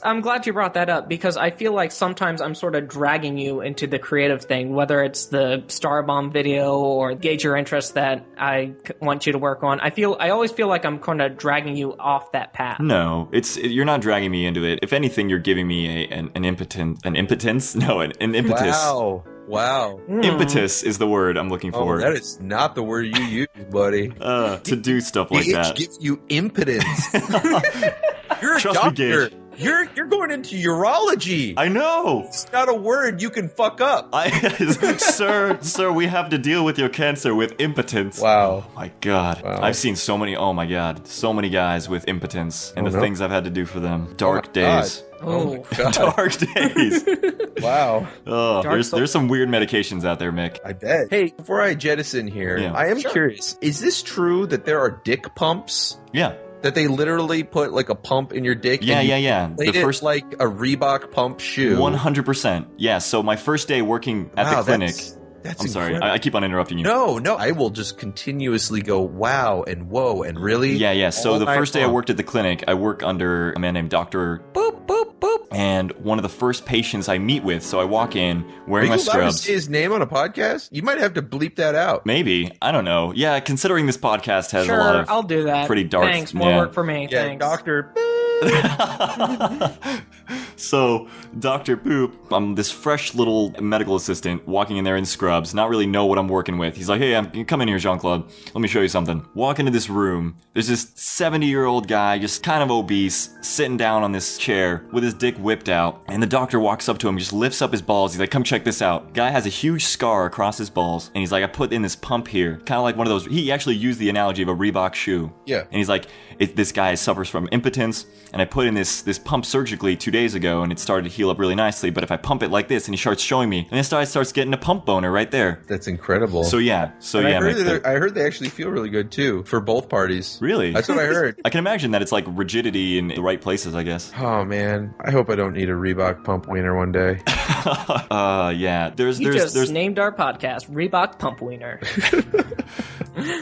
B: I'm glad you brought that up, because I feel like sometimes I'm sort of dragging you into the creative thing, whether it's the Starbomb video or gauge your interest that I want you to work on. I always feel like I'm kind of dragging you off that path.
C: No, you're not dragging me into it. If anything, you're giving me an impetus.
D: Wow. Wow.
C: Impetus is the word I'm looking
D: Oh,
C: for.
D: that is not the word you use, buddy.
C: To do stuff like
D: Gage
C: that.
D: gives you impotence. You're a
C: Trust me,
D: doctor.
C: Gage.
D: You're going into urology.
C: I know.
D: It's not a word you can fuck up.
C: Sir, we have to deal with your cancer with impotence.
D: Wow.
C: Oh my God.
D: Wow.
C: I've seen so many, oh my God, so many guys with impotence and
D: Oh,
C: the
D: no.
C: things I've had to do for them. Dark
D: Oh, my
C: days.
B: Oh,
D: God.
C: Dark days.
D: Wow.
C: Oh,
B: Dark
C: there's some weird medications out there, Mick.
D: I bet. Hey, before I jettison here,
C: Yeah.
D: I am curious. Is this true that there are dick pumps?
C: Yeah.
D: That they literally put like a pump in your dick?
C: Yeah,
D: and you
C: yeah.
D: played
C: The
D: it
C: first
D: like a Reebok pump shoe.
C: 100%. Yeah, so my first day working at
D: Wow,
C: the clinic.
D: That's
C: I'm sorry,
D: incredible.
C: I keep on interrupting you.
D: No, I will just continuously go wow and whoa and really.
C: Yeah. So
D: all
C: the
D: night
C: first day I
D: long.
C: worked at the clinic, I work under a man named Dr. Boop, Boop, Boop. And one of the first patients I meet with, so I walk in
D: Are
C: wearing
D: you
C: my
D: allowed to
C: scrubs.
D: say his name on a podcast? You might have to bleep that out.
C: Maybe. I don't know. Yeah, considering this podcast has
B: sure,
C: a lot of
B: I'll do that.
C: pretty dark...
B: Thanks, more
C: yeah.
B: work for me.
D: Yeah,
B: Thanks.
D: Doctor.
C: So, Dr. Boop, I'm this fresh little medical assistant walking in there in scrubs, not really know what I'm working with. He's like, hey, come in here, Jean-Claude. Let me show you something. Walk into this room. There's this 70-year-old guy, just kind of obese, sitting down on this chair with his dick whipped out. And the doctor walks up to him, just lifts up his balls. He's like, come check this out. Guy has a huge scar across his balls. And he's like, I put in this pump here. Kind of like one of those. He actually used the analogy of a Reebok shoe.
D: Yeah.
C: And he's like, this guy suffers from impotence, and I put in this pump surgically 2 days ago, and it started to heal up really nicely. But if I pump it like this, and he starts showing me, and this guy starts getting a pump boner right there.
D: That's incredible.
C: So yeah,
D: And
C: Mick,
D: I heard they actually feel really good too for both parties.
C: really,
D: That's what I heard.
C: I can imagine that it's like rigidity in the right places, I guess.
D: Oh man, I hope I don't need a Reebok pump wiener one day.
C: Yeah.
B: You just named our podcast Reebok Pump Wiener.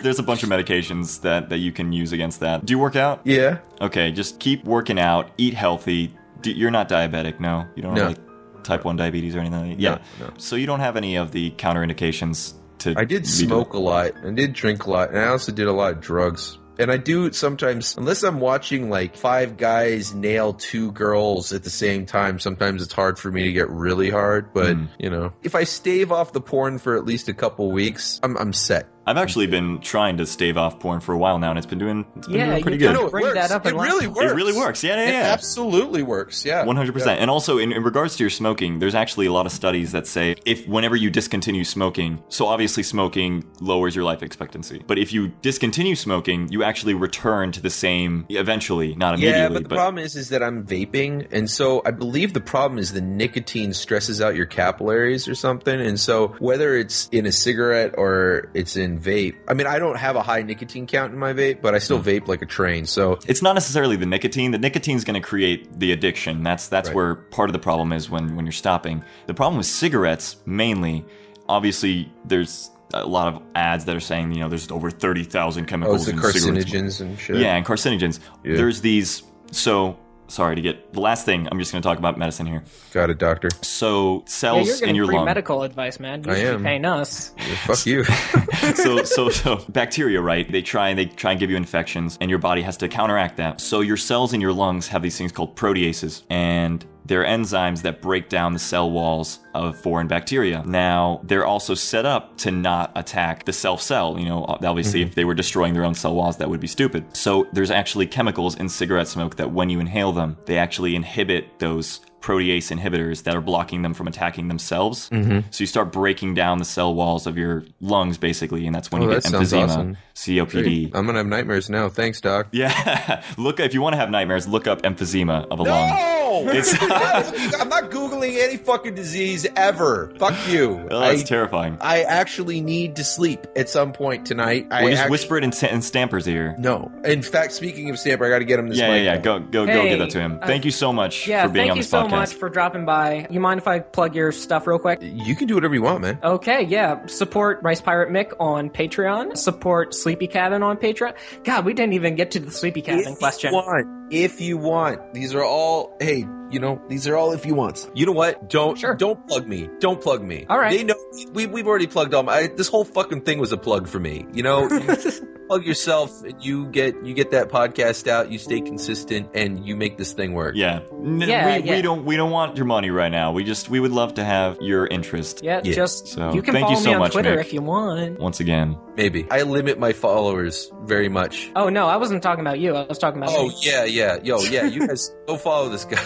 C: There's a bunch of medications that you can use against that. Do you work out?
D: Yeah.
C: Okay, just keep working out, eat healthy. You're not diabetic, no? You don't
D: No.
C: have like type 1 diabetes or anything like that? Yeah.
D: No.
C: So you don't have any of the counterindications to
D: I did
C: be
D: smoke a lot. I did drink a lot. And I also did a lot of drugs. And I do sometimes, unless I'm watching like 5 guys nail 2 girls at the same time, sometimes it's hard for me to get really hard. But, you know, if I stave off the porn for at least a couple weeks, I'm set.
C: I've actually been trying to stave off porn for a while now, and it's been doing pretty
B: you
C: good.
B: know, bring
D: works.
B: that up
D: It
B: in
D: really
B: last-
D: works.
C: It really works. Yeah.
D: It absolutely works. Yeah.
C: 100%. And also, in regards to your smoking, there's actually a lot of studies that say whenever you discontinue smoking, so obviously smoking lowers your life expectancy. But if you discontinue smoking, you actually return to the same eventually, not immediately.
D: Yeah, but the problem is that I'm vaping, and so I believe the problem is the nicotine stresses out your capillaries or something, and so whether it's in a cigarette or it's in vape, I mean, I don't have a high nicotine count in my vape, but I still vape like a train, so...
C: It's not necessarily the nicotine. The nicotine's going to create the addiction. That's
D: Right.
C: where part of the problem is when you're stopping. The problem with cigarettes, mainly, obviously, there's a lot of ads that are saying, there's over 30,000
D: Oh,
C: chemicals
D: it's the
C: in cigarettes.
D: carcinogens and shit.
C: Yeah, and carcinogens.
D: Yeah.
C: There's these... So, sorry to get... The last thing, I'm just going to talk about medicine here.
D: Got it, doctor.
C: So,
B: Yeah,
C: cells
B: you're
C: in
B: getting
C: your
B: free
C: lung...
B: medical advice, man. You
D: I
B: should
D: am.
B: be paying us.
D: Yeah, fuck you.
C: so bacteria, right? They try and give you infections, and your body has to counteract that. So your cells in your lungs have these things called proteases, and they're enzymes that break down the cell walls of foreign bacteria. Now, they're also set up to not attack the self-cell. Obviously, if they were destroying their own cell walls, that would be stupid. So there's actually chemicals in cigarette smoke that when you inhale them, they actually inhibit those protease inhibitors that are blocking them from attacking themselves. So you start breaking down the cell walls of your lungs, basically, and that's when you
D: that
C: get
D: sounds
C: emphysema,
D: awesome.
C: COPD.
D: Great. I'm gonna have nightmares now. Thanks, doc.
C: Yeah, if you want to have nightmares, look up emphysema of a lung.
D: No!
C: It's-
D: I'm not Googling any fucking disease ever. Fuck you.
C: Oh, that's terrifying.
D: I actually need to sleep at some point tonight.
C: Well, just whisper it in Stamper's ear.
D: No. In fact, speaking of Stamper, I got to get him this mic.
C: Yeah. Go
B: Hey,
C: give that to him. Thank you so much
B: Yeah,
C: for being
B: thank
C: on
B: you
C: this
B: so
C: podcast.
B: much for dropping by. You mind if I plug your stuff real quick?
D: You can do whatever you want, man.
B: Okay, yeah. Support Ricepirate Mick on Patreon. Support Sleepy Cabin on Patreon. God, we didn't even get to the Sleepy Cabin question.
D: If you want, if you want. These are all, hey, these are all if you want. You know what? Don't plug me. Don't plug me.
B: All right.
D: They know we've already plugged all this whole fucking thing was a plug for me. You plug yourself and you get that podcast out, you stay consistent and you make this thing work.
C: Yeah. We don't want your money right now. We would love to have your interest.
B: Yeah. Just
C: so,
B: you can
C: thank
B: follow
C: you so
B: me on
C: much,
B: Twitter
C: Mick.
B: if you want.
C: Once again.
D: Maybe. I limit my followers very much.
B: Oh no, I wasn't talking about you. I was talking about me.
D: Yeah. Yo, yeah, you guys go follow this guy.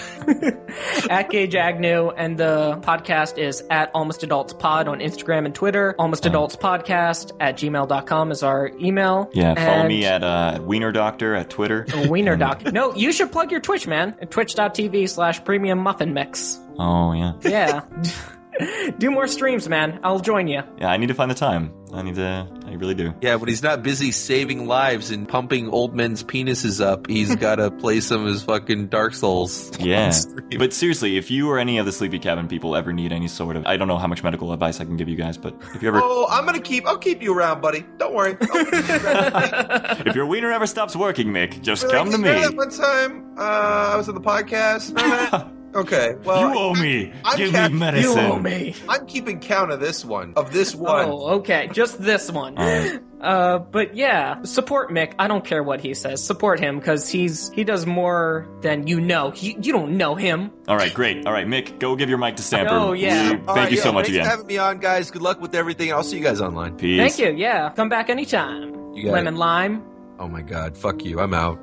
B: At Gage Agnew, and the podcast is at Almost Adults Pod on Instagram and Twitter. Almost Adults Podcast at gmail.com is our email.
C: Yeah, follow me at Wiener Doctor at Twitter.
B: Wiener Doctor. No, you should plug your Twitch, man. At twitch.tv/premium muffin mix.
C: Oh, yeah.
B: Yeah. Do more streams, man. I'll join you.
C: Yeah, I need to find the time. I really do.
D: Yeah, when he's not busy saving lives and pumping old men's penises up, he's got to play some of his fucking Dark Souls.
C: Yeah. But seriously, if you or any of the Sleepy Cabin people ever need any sort of, I don't know how much medical advice I can give you guys, but if you ever...
D: Oh, I'll keep you around, buddy. Don't worry.
C: If your wiener ever stops working, Mick, just come to me.
D: That one time, I was on the podcast. Okay, well...
C: You owe me. Give me medicine.
B: You owe me.
D: I'm keeping count of this one. Oh,
B: okay. Just this one. But yeah, support Mick. I don't care what he says. Support him, because he does more than you know. You don't know him.
C: All right, great. All right, Mick, go give your mic to Stamper.
B: Oh, yeah.
C: Thank you so much
D: again.
C: again.
D: Thanks for having me on, guys. Good luck with everything. I'll see you guys online.
C: Peace.
B: Thank you, yeah. Come back anytime.
D: You got
B: Lemon
D: it.
B: lime.
D: Oh my god, fuck you. I'm out.